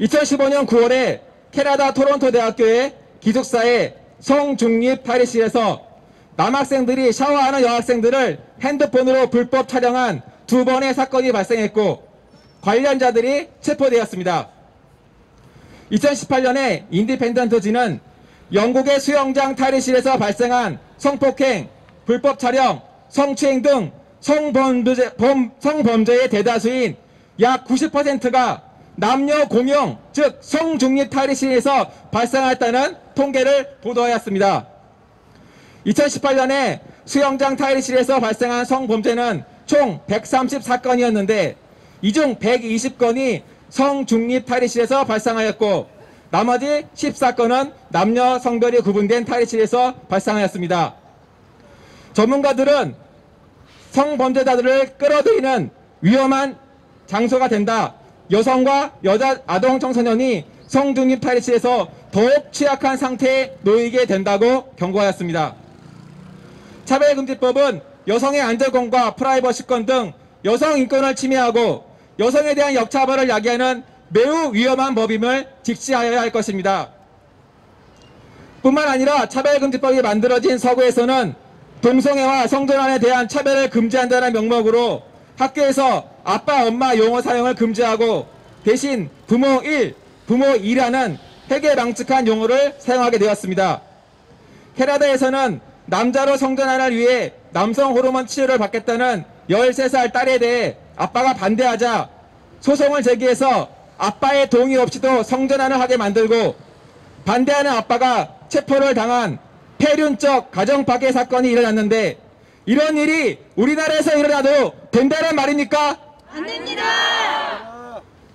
2015년 9월에 캐나다 토론토 대학교의 기숙사의 성중립 탈의실에서 남학생들이 샤워하는 여학생들을 핸드폰으로 불법 촬영한 2번의 사건이 발생했고 관련자들이 체포되었습니다. 2018년에 인디펜던트지는 영국의 수영장 탈의실에서 발생한 성폭행, 불법 촬영, 성추행 등 성범죄의 대다수인 약 90%가 남녀 공용, 즉 성중립 탈의실에서 발생했다는 통계를 보도하였습니다. 2018년에 수영장 탈의실에서 발생한 성범죄는 총 134건이었는데 이 중 120건이 성중립 탈의실에서 발생하였고 나머지 14건은 남녀 성별이 구분된 탈의실에서 발생하였습니다. 전문가들은 성범죄자들을 끌어들이는 위험한 장소가 된다. 여성과 여자 아동 청소년이 성중립 탈의실에서 더욱 취약한 상태에 놓이게 된다고 경고하였습니다. 차별금지법은 여성의 안전권과 프라이버시권 등 여성 인권을 침해하고 여성에 대한 역차별을 야기하는 매우 위험한 법임을 직시하여야 할 것입니다. 뿐만 아니라 차별금지법이 만들어진 서구에서는 동성애와 성전환에 대한 차별을 금지한다는 명목으로 학교에서 아빠, 엄마 용어 사용을 금지하고 대신 부모 1, 부모 2라는 해괴망측한 용어를 사용하게 되었습니다. 캐나다에서는 남자로 성전환을 위해 남성 호르몬 치료를 받겠다는 13살 딸에 대해 아빠가 반대하자 소송을 제기해서 아빠의 동의 없이도 성전환을 하게 만들고 반대하는 아빠가 체포를 당한 폐륜적 가정파괴 사건이 일어났는데 이런 일이 우리나라에서 일어나도 된다는 말입니까? 안 됩니다.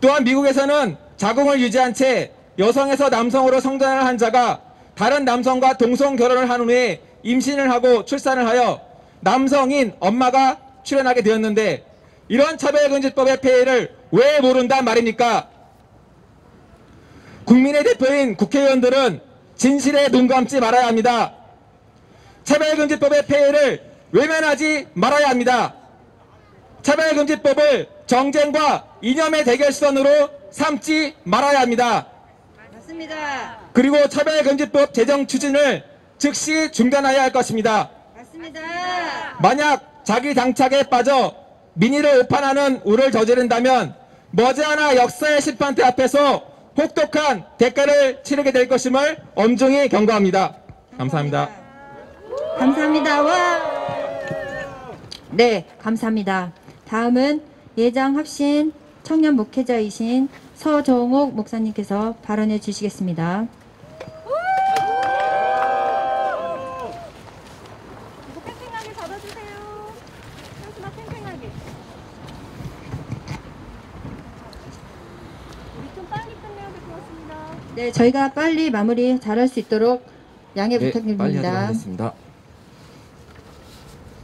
또한 미국에서는 자궁을 유지한 채 여성에서 남성으로 성전환을 한 자가 다른 남성과 동성 결혼을 한 후에 임신을 하고 출산을 하여 남성인 엄마가 출연하게 되었는데 이런 차별금지법의 폐해를 왜 모른단 말입니까? 국민의 대표인 국회의원들은 진실에 눈 감지 말아야 합니다. 차별금지법의 폐해를 외면하지 말아야 합니다. 차별금지법을 정쟁과 이념의 대결선으로 삼지 말아야 합니다. 맞습니다. 그리고 차별금지법 제정 추진을 즉시 중단해야 할 것입니다. 맞습니다. 만약 자기 당착에 빠져 민의를 오판하는 우를 저지른다면 머지않아 역사의 심판대 앞에서 혹독한 대가를 치르게 될 것임을 엄중히 경고합니다. 감사합니다. 감사합니다. 와. 네, 감사합니다. 다음은 예장 합신 청년 목회자이신 서정옥 목사님께서 발언해 주시겠습니다. 팽팽하게 받아주세요. 잠시만 팽팽하게. 우리 좀 빨리 끝내야 될 것 같습니다. 네, 저희가 빨리 마무리 잘할 수 있도록 양해 빨리 부탁드립니다. 하도록 하겠습니다.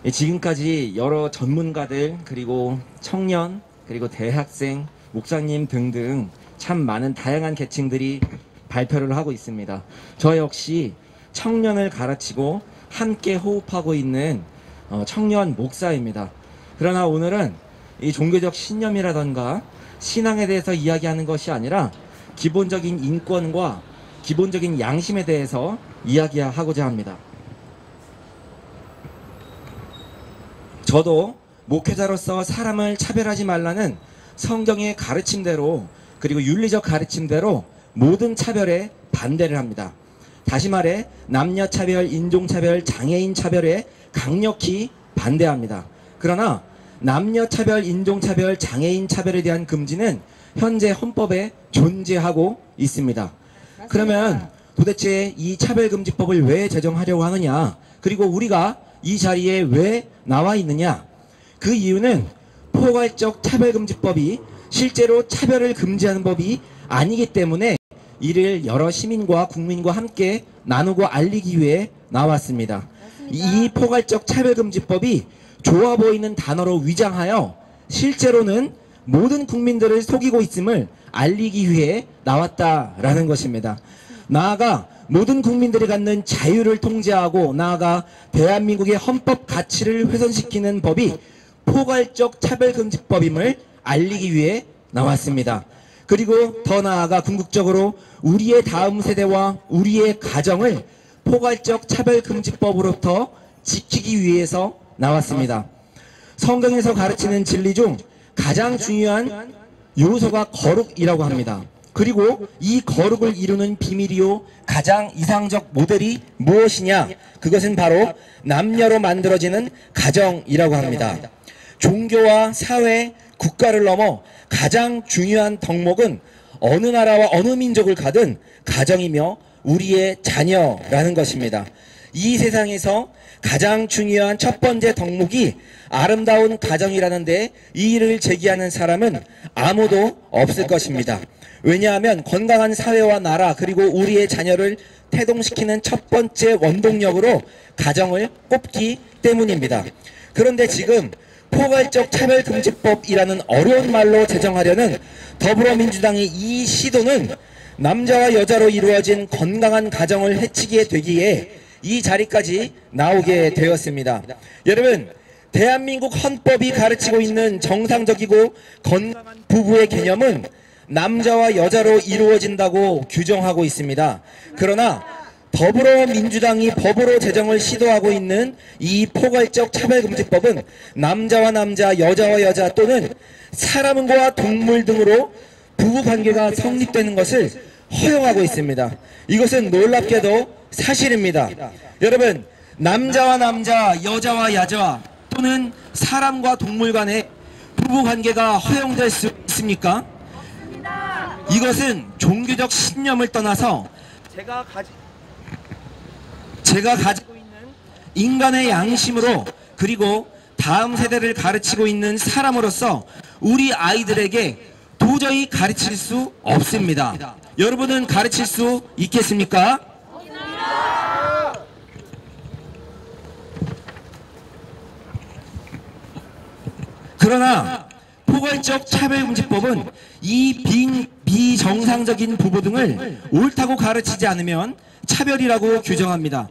지금까지 여러 전문가들 그리고 청년 그리고 대학생 목사님 등등 참 많은 다양한 계층들이 발표를 하고 있습니다. 저 역시 청년을 가르치고 함께 호흡하고 있는 청년 목사입니다. 그러나 오늘은 이 종교적 신념이라던가 신앙에 대해서 이야기하는 것이 아니라 기본적인 인권과 기본적인 양심에 대해서 이야기하고자 합니다. 저도 목회자로서 사람을 차별하지 말라는 성경의 가르침대로 그리고 윤리적 가르침대로 모든 차별에 반대를 합니다. 다시 말해 남녀차별, 인종차별, 장애인차별에 강력히 반대합니다. 그러나 남녀차별, 인종차별, 장애인차별에 대한 금지는 현재 헌법에 존재하고 있습니다. 그러면 도대체 이 차별금지법을 왜 제정하려고 하느냐, 그리고 우리가 이 자리에 왜 나와 있느냐, 그 이유는 포괄적 차별금지법이 실제로 차별을 금지하는 법이 아니기 때문에 이를 여러 시민과 국민과 함께 나누고 알리기 위해 나왔습니다. 이 포괄적 차별금지법이 좋아 보이는 단어로 위장하여 실제로는 모든 국민들을 속이고 있음을 알리기 위해 나왔다라는 것입니다. 나아가 모든 국민들이 갖는 자유를 통제하고 나아가 대한민국의 헌법 가치를 훼손시키는 법이 포괄적 차별금지법임을 알리기 위해 나왔습니다. 그리고 더 나아가 궁극적으로 우리의 다음 세대와 우리의 가정을 포괄적 차별금지법으로부터 지키기 위해서 나왔습니다. 성경에서 가르치는 진리 중 가장 중요한 요소가 거룩이라고 합니다. 그리고 이 거룩을 이루는 비밀이요 가장 이상적 모델이 무엇이냐, 그것은 바로 남녀로 만들어지는 가정이라고 합니다. 종교와 사회, 국가를 넘어 가장 중요한 덕목은 어느 나라와 어느 민족을 가든 가정이며 우리의 자녀라는 것입니다. 이 세상에서 가장 중요한 첫 번째 덕목이 아름다운 가정이라는데 이의를 제기하는 사람은 아무도 없을 것입니다. 왜냐하면 건강한 사회와 나라 그리고 우리의 자녀를 태동시키는 첫 번째 원동력으로 가정을 꼽기 때문입니다. 그런데 지금 포괄적 차별금지법이라는 어려운 말로 제정하려는 더불어민주당의 이 시도는 남자와 여자로 이루어진 건강한 가정을 해치게 되기에 이 자리까지 나오게 되었습니다. 여러분, 대한민국 헌법이 가르치고 있는 정상적이고 건강한 부부의 개념은 남자와 여자로 이루어진다고 규정하고 있습니다. 그러나 더불어민주당이 법으로 제정을 시도하고 있는 이 포괄적 차별금지법은 남자와 남자, 여자와 여자 또는 사람과 동물 등으로 부부관계가 성립되는 것을 허용하고 있습니다. 이것은 놀랍게도 사실입니다. 여러분, 남자와 남자, 여자와 여자 또는 사람과 동물 간의 부부관계가 허용될 수 있습니까? 이것은 종교적 신념을 떠나서 제가 가지고 있는 인간의 양심으로 그리고 다음 세대를 가르치고 있는 사람으로서 우리 아이들에게 도저히 가르칠 수 없습니다. 여러분은 가르칠 수 있겠습니까? 그러나 포괄적 차별금지법은 이 비정상적인 부부 등을 옳다고 가르치지 않으면 차별이라고 규정합니다.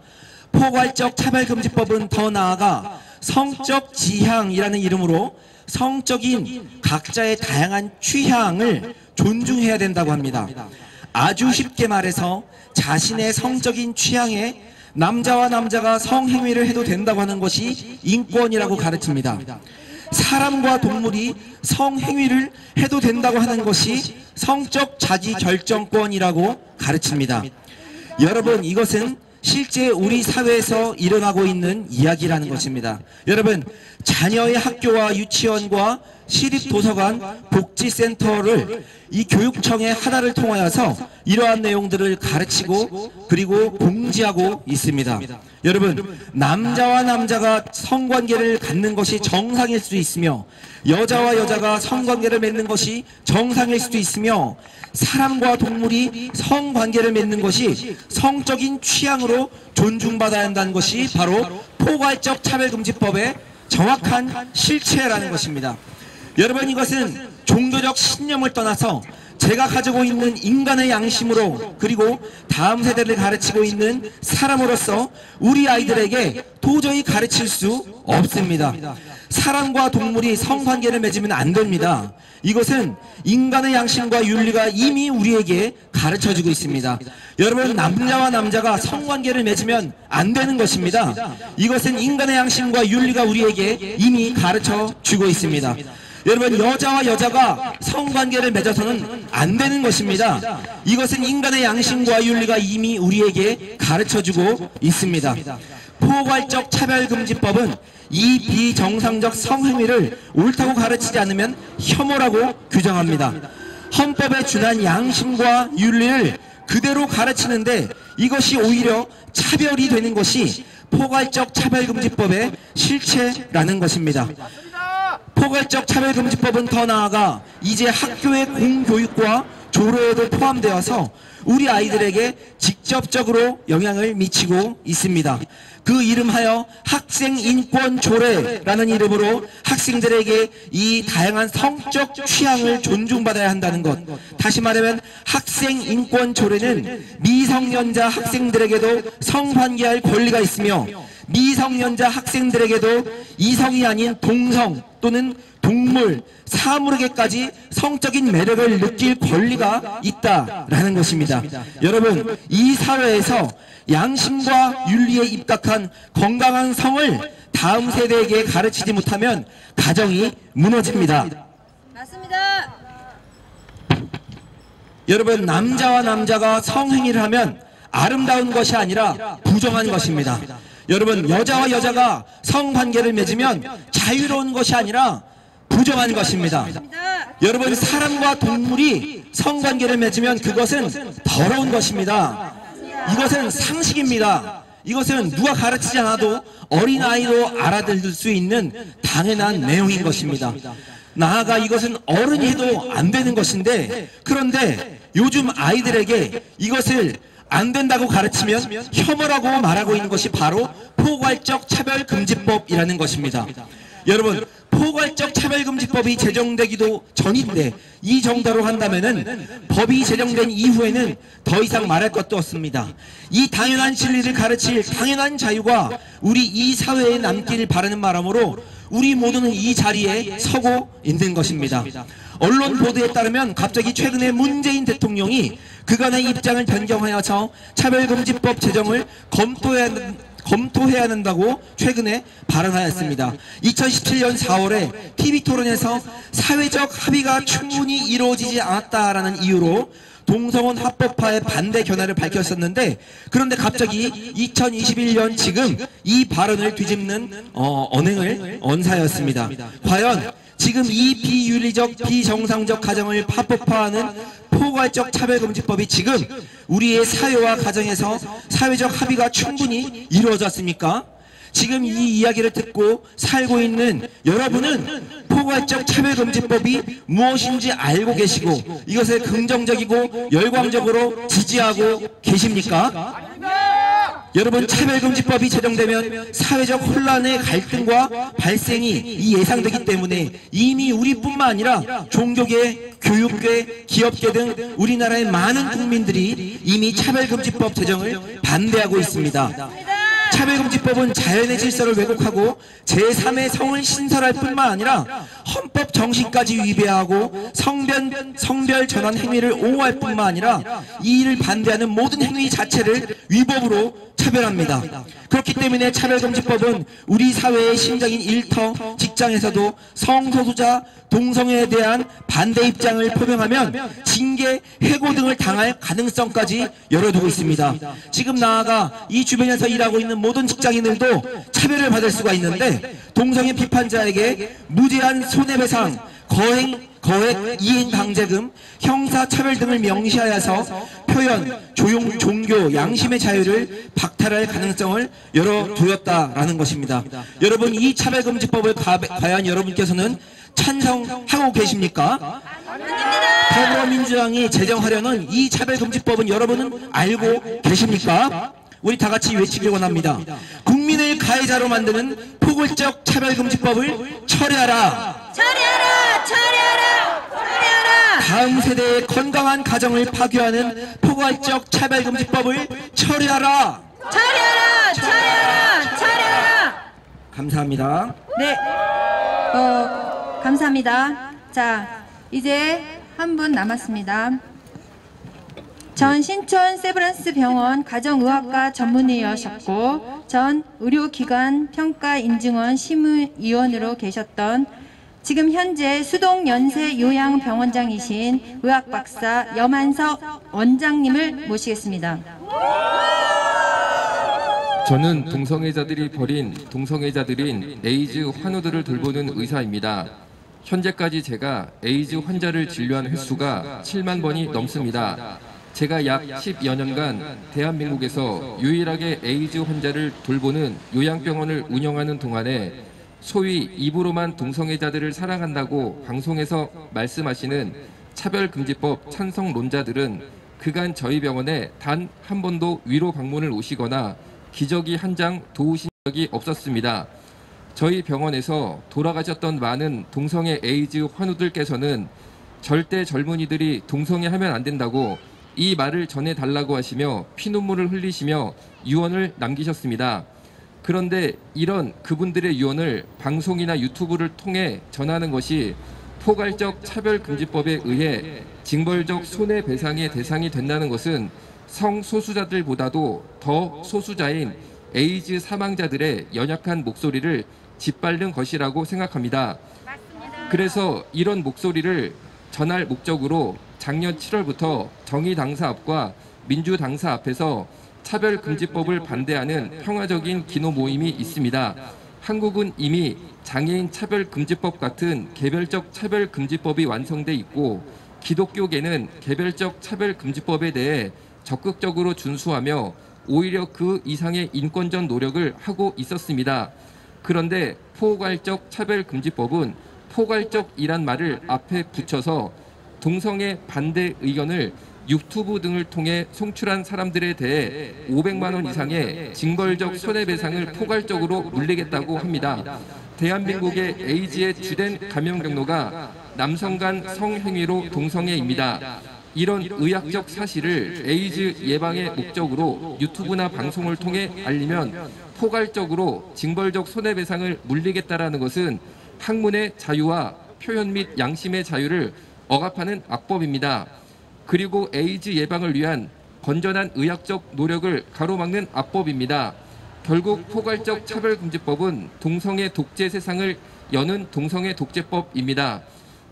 포괄적 차별금지법은 더 나아가 성적 지향이라는 이름으로 성적인 각자의 다양한 취향을 존중해야 된다고 합니다. 아주 쉽게 말해서 자신의 성적인 취향에 남자와 남자가 성행위를 해도 된다고 하는 것이 인권이라고 가르칩니다. 사람과 동물이 성행위를 해도 된다고 하는 것이 성적 자기결정권이라고 가르칩니다. 여러분, 이것은 실제 우리 사회에서 일어나고 있는 이야기라는 것입니다. 여러분, 자녀의 학교와 유치원과 시립도서관, 복지센터를 이 교육청의 하나를 통하여서 이러한 내용들을 가르치고 그리고 공지하고 있습니다. 여러분, 남자와 남자가 성관계를 갖는 것이 정상일 수도 있으며 여자와 여자가 성관계를 맺는 것이 정상일 수도 있으며 사람과 동물이 성관계를 맺는 것이 성적인 취향으로 존중받아야 한다는 것이 바로 포괄적 차별금지법의 정확한 실체라는 것입니다. 여러분, 이것은 종교적 신념을 떠나서 제가 가지고 있는 인간의 양심으로 그리고 다음 세대를 가르치고 있는 사람으로서 우리 아이들에게 도저히 가르칠 수 없습니다. 사람과 동물이 성관계를 맺으면 안 됩니다. 이것은 인간의 양심과 윤리가 이미 우리에게 가르쳐주고 있습니다. 여러분, 남자와 남자가 성관계를 맺으면 안 되는 것입니다. 이것은 인간의 양심과 윤리가 우리에게 이미 가르쳐주고 있습니다. 여러분, 여자와 여자가 성관계를 맺어서는 안 되는 것입니다. 이것은 인간의 양심과 윤리가 이미 우리에게 가르쳐주고 있습니다. 포괄적 차별금지법은 이 비정상적 성행위를 옳다고 가르치지 않으면 혐오라고 규정합니다. 헌법에 준한 양심과 윤리를 그대로 가르치는데 이것이 오히려 차별이 되는 것이 포괄적 차별금지법의 실체라는 것입니다. 포괄적 차별금지법은 더 나아가 이제 학교의 공교육과 조례에도 포함되어서 우리 아이들에게 직접적으로 영향을 미치고 있습니다. 그 이름하여 학생인권조례라는 이름으로 학생들에게 이 다양한 성적 취향을 존중받아야 한다는 것. 다시 말하면 학생인권조례는 미성년자 학생들에게도 성관계할 권리가 있으며 미성년자 학생들에게도 이성이 아닌 동성 또는 동물, 사물에게까지 성적인 매력을 느낄 권리가 있다라는 것입니다. 여러분, 이 사회에서 양심과 윤리에 입각한 건강한 성을 다음 세대에게 가르치지 못하면 가정이 무너집니다. 맞습니다. 여러분, 남자와 남자가 성행위를 하면 아름다운 것이 아니라 부정한 것입니다. 여러분, 여자와 여자가 성관계를 맺으면 자유로운 것이 아니라 부정한 것입니다. 여러분, 사람과 동물이 성관계를 맺으면 그것은 더러운 것입니다. 이것은 상식입니다. 이것은 누가 가르치지 않아도 어린아이도 알아들을 수 있는 당연한 내용인 것입니다. 나아가 이것은 어른이 해도 안 되는 것인데, 그런데 요즘 아이들에게 이것을 안 된다고 가르치면 혐오라고 말하고 있는 것이 바로 포괄적 차별금지법이라는 것입니다. 여러분, 포괄적 차별금지법이 제정되기도 전인데 이 정도로 한다면은 법이 제정된 이후에는 더 이상 말할 것도 없습니다. 이 당연한 진리를 가르칠 당연한 자유가 우리 이 사회에 남기를 바라는 바람으로 우리 모두는 이 자리에 서고 있는 것입니다. 언론 보도에 따르면 갑자기 최근에 문재인 대통령이 그간의 입장을 변경하여서 차별금지법 제정을 검토해야 한다고 최근에 발언하였습니다. 2017년 4월에 TV토론에서 사회적 합의가 충분히 이루어지지 않았다라는 이유로 동성혼 합법화의 반대 견해를 밝혔었는데, 그런데 갑자기 2021년 지금 이 발언을 뒤집는 언행을 언사였습니다. 과연 지금 이 비윤리적 비정상적 가정을 합법화하는 포괄적 차별금지법이 지금 우리의 사회와 가정에서 사회적 합의가 충분히 이루어졌습니까? 지금 이 이야기를 듣고 살고 있는 여러분은 포괄적 차별금지법이 무엇인지 알고 계시고 이것을 긍정적이고 열광적으로 지지하고 계십니까? 여러분, 차별금지법이 제정되면 사회적 혼란의 갈등과 발생이 예상되기 때문에 이미 우리뿐만 아니라 종교계, 교육계, 기업계 등 우리나라의 많은 국민들이 이미 차별금지법 제정을 반대하고 있습니다. 차별금지법은 자연의 질서를 왜곡하고 제3의 성을 신설할 뿐만 아니라 헌법 정신까지 위배하고 성별 전환 행위를 옹호할 뿐만 아니라 이 일을 반대하는 모든 행위 자체를 위법으로 차별합니다. 그렇기 때문에 차별금지법은 우리 사회의 심장인 일터, 직장에서도 성소수자, 동성애에 대한 반대 입장을 표명하면 징계, 해고 등을 당할 가능성까지 열어두고 있습니다. 지금 나아가 이 주변에서 일하고 있는 모든 직장인들도 차별을 받을 수가 있는데, 동성애 비판자에게 무제한 손해배상, 거액 이행강제금, 형사차별 등을 명시하여서 표현, 종교, 양심의 자유를 박탈할 가능성을 열어두었다라는 것입니다. 여러분, 이 차별금지법을 과연 여러분께서는 찬성하고 계십니까? 더불어민주당이 제정하려는 이 차별금지법은 여러분은 알고 계십니까? 우리 다 같이 외치길 원합니다. 국민을 가해자로 만드는 포괄적 차별금지법을 철회하라! 처리하라! 처리하라! 처리하라! 다음 세대의 건강한 가정을 파괴하는 포괄적 차별금지법을 처리하라! 처리하라! 처리하라! 처리하라! 감사합니다. 네. 감사합니다. 자, 이제 한 분 남았습니다. 전 신촌 세브란스 병원 가정의학과 전문의이셨고 전 의료기관 평가인증원 심의위원으로 계셨던 지금 현재 수동 연세 요양병원장이신 의학 박사 염한석 원장님을 모시겠습니다. 저는 동성애자들이 벌인 동성애자들인 에이즈 환우들을 돌보는 의사입니다. 현재까지 제가 에이즈 환자를 진료한 횟수가 7만 번이 넘습니다. 제가 약 10여 년간 대한민국에서 유일하게 에이즈 환자를 돌보는 요양병원을 운영하는 동안에 소위 입으로만 동성애자들을 사랑한다고 방송에서 말씀하시는 차별금지법 찬성론자들은 그간 저희 병원에 단 한 번도 위로 방문을 오시거나 기저귀 한 장 도우신 적이 없었습니다. 저희 병원에서 돌아가셨던 많은 동성애 에이즈 환우들께서는 절대 젊은이들이 동성애하면 안 된다고 이 말을 전해달라고 하시며 피눈물을 흘리시며 유언을 남기셨습니다. 그런데 이런 그분들의 유언을 방송이나 유튜브를 통해 전하는 것이 포괄적 차별금지법에 의해 징벌적 손해배상의 대상이 된다는 것은 성소수자들보다도 더 소수자인 에이즈 사망자들의 연약한 목소리를 짓밟는 것이라고 생각합니다. 그래서 이런 목소리를 전할 목적으로 작년 7월부터 정의당사 앞과 민주당사 앞에서 차별금지법을 반대하는 평화적인 기노 모임이 있습니다. 한국은 이미 장애인 차별금지법 같은 개별적 차별금지법이 완성돼 있고 기독교계는 개별적 차별금지법에 대해 적극적으로 준수하며 오히려 그 이상의 인권적 노력을 하고 있었습니다. 그런데 포괄적 차별금지법은 포괄적이란 말을 앞에 붙여서 동성애 반대 의견을 유튜브 등을 통해 송출한 사람들에 대해 500만 원 이상의 징벌적 손해배상을 포괄적으로 물리겠다고 합니다. 대한민국의 에이즈의 주된 감염 경로가 남성 간 성행위로 동성애입니다. 이런 의학적 사실을 에이즈 예방의 목적으로 유튜브나 방송을 통해 알리면 포괄적으로 징벌적 손해배상을 물리겠다라는 것은 학문의 자유와 표현 및 양심의 자유를 억압하는 악법입니다. 그리고 에이즈 예방을 위한 건전한 의학적 노력을 가로막는 악법입니다. 결국 포괄적 차별금지법은 동성애 독재 세상을 여는 동성애 독재법입니다.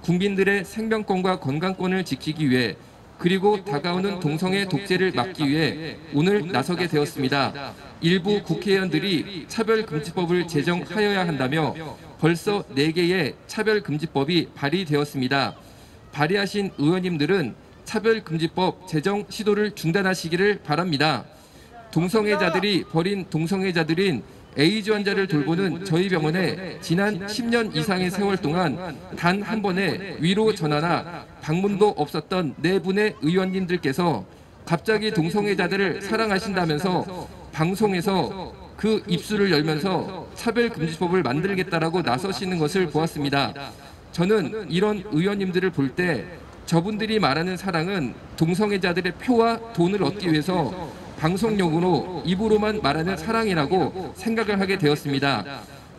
국민들의 생명권과 건강권을 지키기 위해 그리고 다가오는 동성애 독재를 막기 위해 오늘 나서게 되었습니다. 일부 국회의원들이 차별금지법을 제정하여야 한다며 벌써 4개의 차별금지법이 발의되었습니다. 발의하신 의원님들은 차별금지법 제정 시도를 중단하시기를 바랍니다. 동성애자들이 벌인 동성애자들인 에이즈 환자를 돌보는 저희 병원에 지난 10년 이상의 세월 동안 단 한 번의 위로 전화나 방문도 없었던 4분의 의원님들께서 갑자기 동성애자들을 사랑하신다면서 방송에서 그 입술을 열면서 차별금지법을 만들겠다라고 나서시는 것을 보았습니다. 저는 이런 의원님들을 볼 때 저분들이 말하는 사랑은 동성애자들의 표와 돈을 얻기 위해서 방송용으로 입으로만 말하는 사랑이라고 생각을 하게 되었습니다.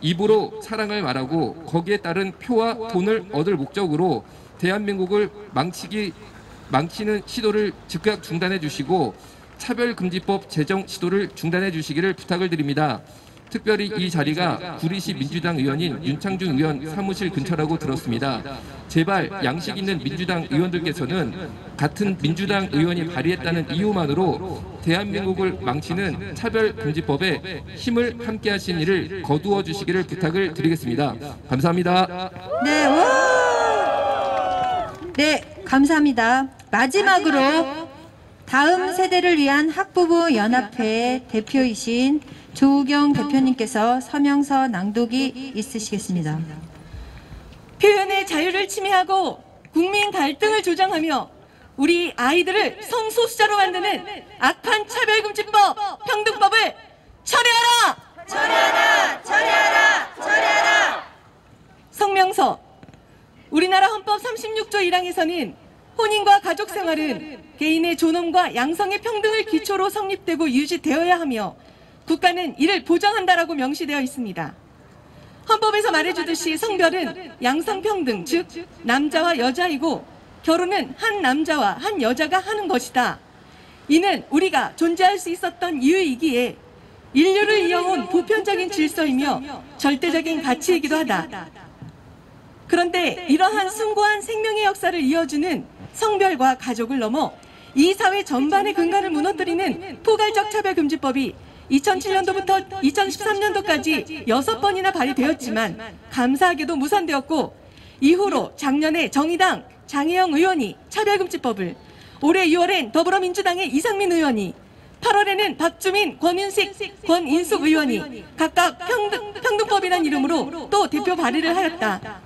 입으로 사랑을 말하고 거기에 따른 표와 돈을 얻을 목적으로 대한민국을 망치는 시도를 즉각 중단해 주시고 차별금지법 제정 시도를 중단해 주시기를 부탁을 드립니다. 특별히 이 자리가 구리시 민주당 의원인 윤창중 의원 사무실 근처라고 들었습니다. 제발 양식 있는 민주당 의원들께서는 같은 민주당 의원이 발의했다는 이유만으로 대한민국을 망치는 차별금지법에 힘을 함께 하신 일을 거두어 주시기를 부탁을 드리겠습니다. 감사합니다. 네, 감사합니다. 마지막으로 다음 세대를 위한 학부모 연합회 대표이신 조우경 대표님께서 서명서 낭독이 있으시겠습니다. 표현의 자유를 침해하고 국민 갈등을 조장하며 우리 아이들을 성소수자로 만드는 악한 차별금지법, 평등법을 철회하라! 철회하라! 철회하라! 철회하라! 성명서. 우리나라 헌법 36조 1항에서는 혼인과 가족생활은 개인의 존엄과 양성의 평등을 기초로 성립되고 유지되어야 하며 국가는 이를 보장한다라고 명시되어 있습니다. 헌법에서 말해주듯이 성별은 양성평등, 즉 남자와 여자이고 결혼은 한 남자와 한 여자가 하는 것이다. 이는 우리가 존재할 수 있었던 이유이기에 인류를 이어온 보편적인 질서이며 절대적인 가치이기도 하다. 그런데 이러한 숭고한 생명의 역사를 이어주는 성별과 가족을 넘어 이 사회 전반의 근간을 무너뜨리는 포괄적 차별금지법이 2007년도부터 2013년도까지 6번이나 발의되었지만 감사하게도 무산되었고, 이후로 작년에 정의당 장혜영 의원이 차별금지법을, 올해 6월엔 더불어민주당의 이상민 의원이, 8월에는 박주민, 권윤식, 권인숙 의원이 각각 평등법이란 이름으로 또 대표 발의를 하였다.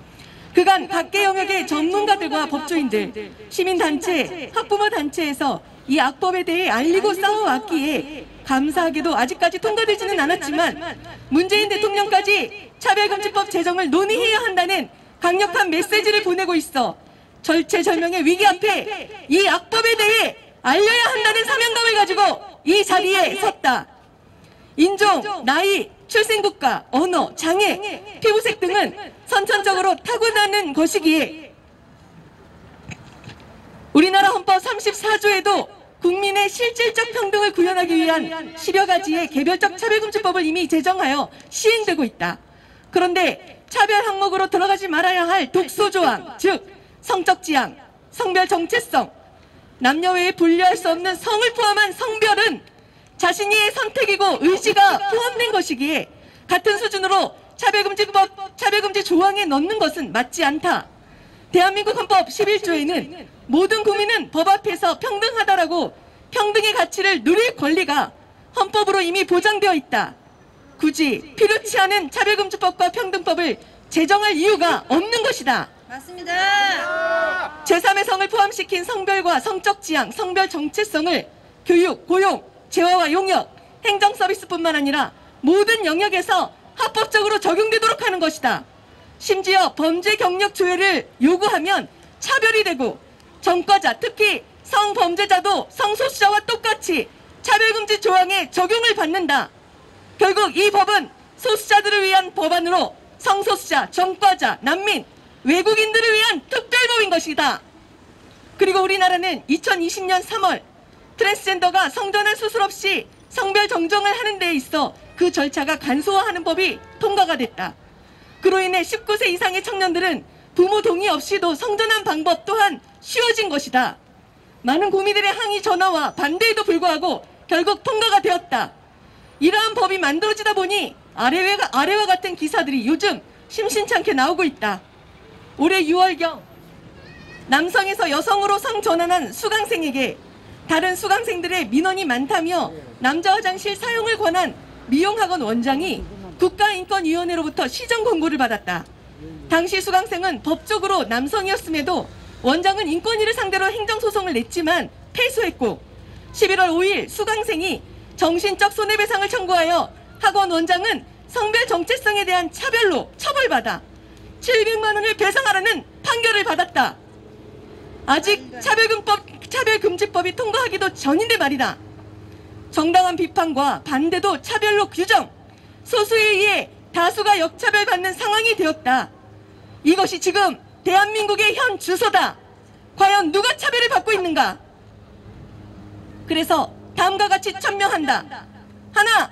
그간 각계 영역의 전문가들과 법조인들, 시민단체, 학부모 단체에서 이 악법에 대해 알리고 싸워왔기에 감사하게도 아직까지 통과되지는 않았지만 문재인 대통령까지 차별금지법 제정을 논의해야 한다는 강력한 메시지를 보내고 있어 절체절명의 위기 앞에 이 악법에 대해 알려야 한다는 사명감을 가지고 이 자리에 섰다. 인종, 나이, 출생국가, 언어, 장애, 피부색 등은 선천적으로 타고나는 것이기에 우리나라 헌법 34조에도 국민의 실질적 평등을 구현하기 위한 10여 가지의 개별적 차별금지법을 이미 제정하여 시행되고 있다. 그런데 차별 항목으로 들어가지 말아야 할 독소조항, 즉 성적 지향, 성별 정체성, 남녀 외에 분리할 수 없는 성을 포함한 성별은 자신의 선택이고 의지가 포함된 것이기에 같은 수준으로 차별금지 조항에 넣는 것은 맞지 않다. 대한민국 헌법 11조에는 모든 국민은 법 앞에서 평등하다라고 평등의 가치를 누릴 권리가 헌법으로 이미 보장되어 있다. 굳이 필요치 않은 차별금지법과 평등법을 제정할 이유가 없는 것이다. 맞습니다. 제3의 성을 포함시킨 성별과 성적 지향, 성별 정체성을 교육, 고용, 재화와 용역, 행정 서비스뿐만 아니라 모든 영역에서 합법적으로 적용되도록 하는 것이다. 심지어 범죄 경력 조회를 요구하면 차별이 되고 전과자, 특히 성범죄자도 성소수자와 똑같이 차별금지 조항에 적용을 받는다. 결국 이 법은 소수자들을 위한 법안으로 성소수자, 전과자, 난민, 외국인들을 위한 특별법인 것이다. 그리고 우리나라는 2020년 3월 트랜스젠더가 성전환 수술 없이 성별 정정을 하는 데 있어 그 절차가 간소화하는 법이 통과가 됐다. 그로 인해 19세 이상의 청년들은 부모 동의 없이도 성전환 방법 또한 쉬워진 것이다. 많은 국민들의 항의 전화와 반대에도 불구하고 결국 통과가 되었다. 이러한 법이 만들어지다 보니 아래와 같은 기사들이 요즘 심심찮게 나오고 있다. 올해 6월경 남성에서 여성으로 성전환한 수강생에게 다른 수강생들의 민원이 많다며 남자 화장실 사용을 권한 미용학원 원장이 국가인권위원회로부터 시정 권고를 받았다. 당시 수강생은 법적으로 남성이었음에도 원장은 인권위를 상대로 행정소송을 냈지만 패소했고, 11월 5일 수강생이 정신적 손해배상을 청구하여 학원 원장은 성별 정체성에 대한 차별로 처벌받아 700만 원을 배상하라는 판결을 받았다. 아직 차별금지법이 통과하기도 전인데 말이다. 정당한 비판과 반대도 차별로 규정, 소수에 의해 다수가 역차별받는 상황이 되었다. 이것이 지금 대한민국의 현 주소다. 과연 누가 차별을 받고 있는가? 그래서 다음과 같이 천명한다. 하나,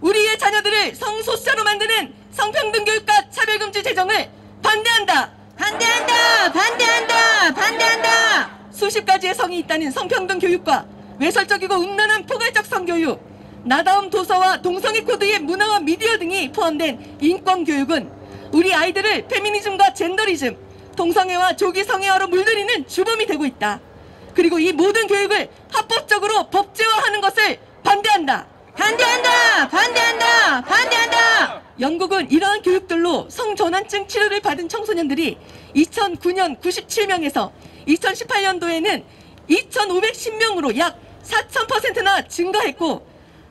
우리의 자녀들을 성소수자로 만드는 성평등 교육과 차별금지 제정을 반대한다. 반대한다. 반대한다. 반대한다. 수십 가지의 성이 있다는 성평등 교육과 외설적이고 음란한 포괄적 성교육, 나다움 도서와 동성애 코드의 문화와 미디어 등이 포함된 인권교육은 우리 아이들을 페미니즘과 젠더리즘, 동성애와 조기 성애화로 물들이는 주범이 되고 있다. 그리고 이 모든 교육을 합법적으로 법제화하는 것을 반대한다. 반대한다. 반대한다. 반대한다. 영국은 이러한 교육들로 성전환증 치료를 받은 청소년들이 2009년 97명에서 2018년도에는 2,510명으로 약 4,000%나 증가했고,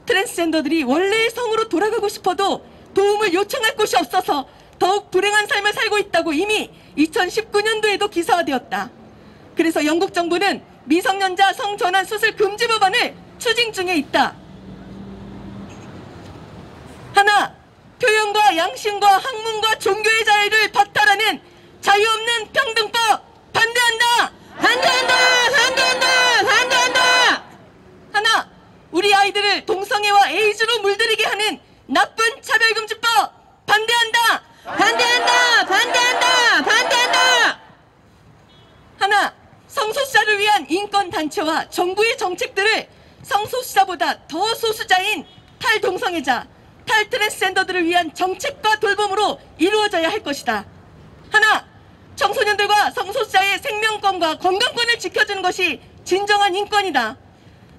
트랜스젠더들이 원래의 성으로 돌아가고 싶어도 도움을 요청할 곳이 없어서 더욱 불행한 삶을 살고 있다고 이미 2019년도에도 기사화되었다. 그래서 영국 정부는 미성년자 성전환 수술 금지 법안을 추진 중에 있다. 하나, 표현과 양심과 학문과 종교의 자유를 박탈하는 자유 없는 평등법 반대한다. 반대한다. 반대한다. 반대한다. 하나, 우리 아이들을 동성애와 에이즈로 물들이게 하는 나쁜 차별금지법 반대한다. 반대한다. 반대한다. 반대. 정부의 정책들을 성소수자보다 더 소수자인 탈동성애자, 탈트랜스젠더들을 위한 정책과 돌봄으로 이루어져야 할 것이다. 하나, 청소년들과 성소수자의 생명권과 건강권을 지켜주는 것이 진정한 인권이다.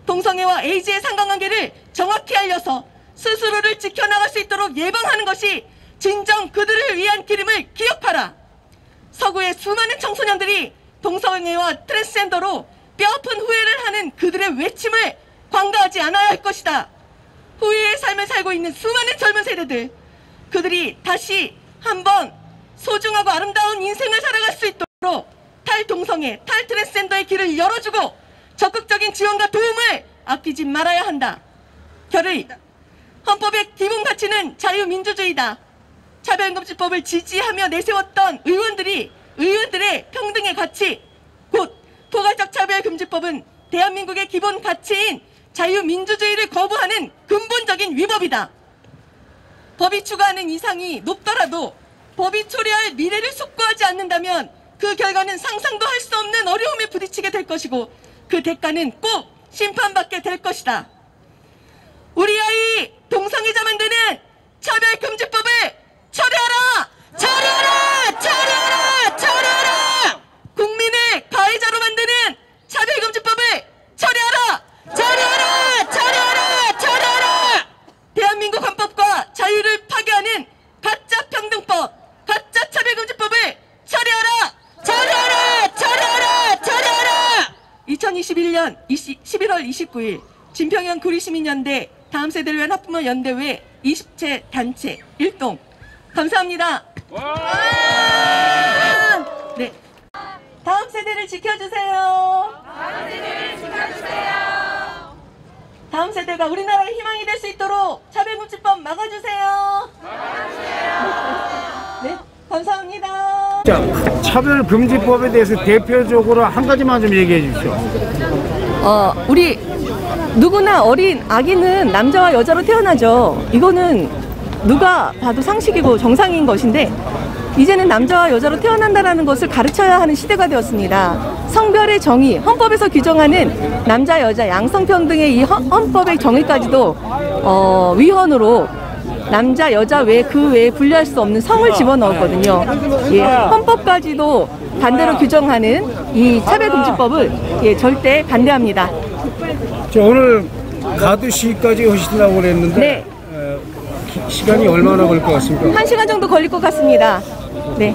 동성애와 에이즈의 상관관계를 정확히 알려서 스스로를 지켜나갈 수 있도록 예방하는 것이 진정 그들을 위한 길임을 기억하라. 서구의 수많은 청소년들이 동성애와 트랜스젠더로 뼈아픈 후회를 하는 그들의 외침을 관가하지 않아야 할 것이다. 후회의 삶을 살고 있는 수많은 젊은 세대들, 그들이 다시 한번 소중하고 아름다운 인생을 살아갈 수 있도록 탈동성애, 탈트랜스젠더의 길을 열어주고 적극적인 지원과 도움을 아끼지 말아야 한다. 결의, 헌법의 기본 가치는 자유민주주의다. 차별금지법을 지지하며 내세웠던 의원들의 평등의 가치, 곧 포괄적 차별금지법은 대한민국의 기본 가치인 자유민주주의를 거부하는 근본적인 위법이다. 법이 추구하는 이상이 높더라도 법이 초래할 미래를 숙고하지 않는다면 그 결과는 상상도 할 수 없는 어려움에 부딪히게 될 것이고 그 대가는 꼭 심판받게 될 것이다. 우리 아이 동성애자 만드는 차별금지법을 철회하라! 철회하라! 철회하라! 철회하라! 국민을 가해자로 만드는 차별금지법을 철회하라! 철회하라! 철회하라! 철회하라! 대한민국 헌법과 자유를 파괴하는 가짜 평등법, 가짜 차별금지법을 철회하라! 철회하라! 철회하라! 철회하라! 2021년 11월 29일 진평현 구리시민연대 다음세대를 위한 학부모 연대회 20체 단체 1동. 감사합니다. 네. 다음 세대를 지켜주세요. 다음 세대를 지켜주세요. 다음 세대가 우리나라의 희망이 될 수 있도록 차별금지법 막아주세요. 막아주세요. 네, 감사합니다. 자, 차별금지법에 대해서 대표적으로 한 가지만 좀 얘기해 주십시오. 우리 누구나 어린 아기는 남자와 여자로 태어나죠. 이거는 누가 봐도 상식이고 정상인 것인데 이제는 남자와 여자로 태어난다는 것을 가르쳐야 하는 시대가 되었습니다. 성별의 정의, 헌법에서 규정하는 남자, 여자, 양성평등의 이 헌법의 정의까지도 위헌으로 남자, 여자 외 그 외에 분류할 수 없는 성을 집어넣었거든요. 예, 헌법까지도 반대로 규정하는 이 차별금지법을 절대 반대합니다. 오늘 가두 시까지 오시려고 그랬는데 네. 시간이 얼마나 걸릴 것 같습니까? 1시간 정도 걸릴 것 같습니다. 네.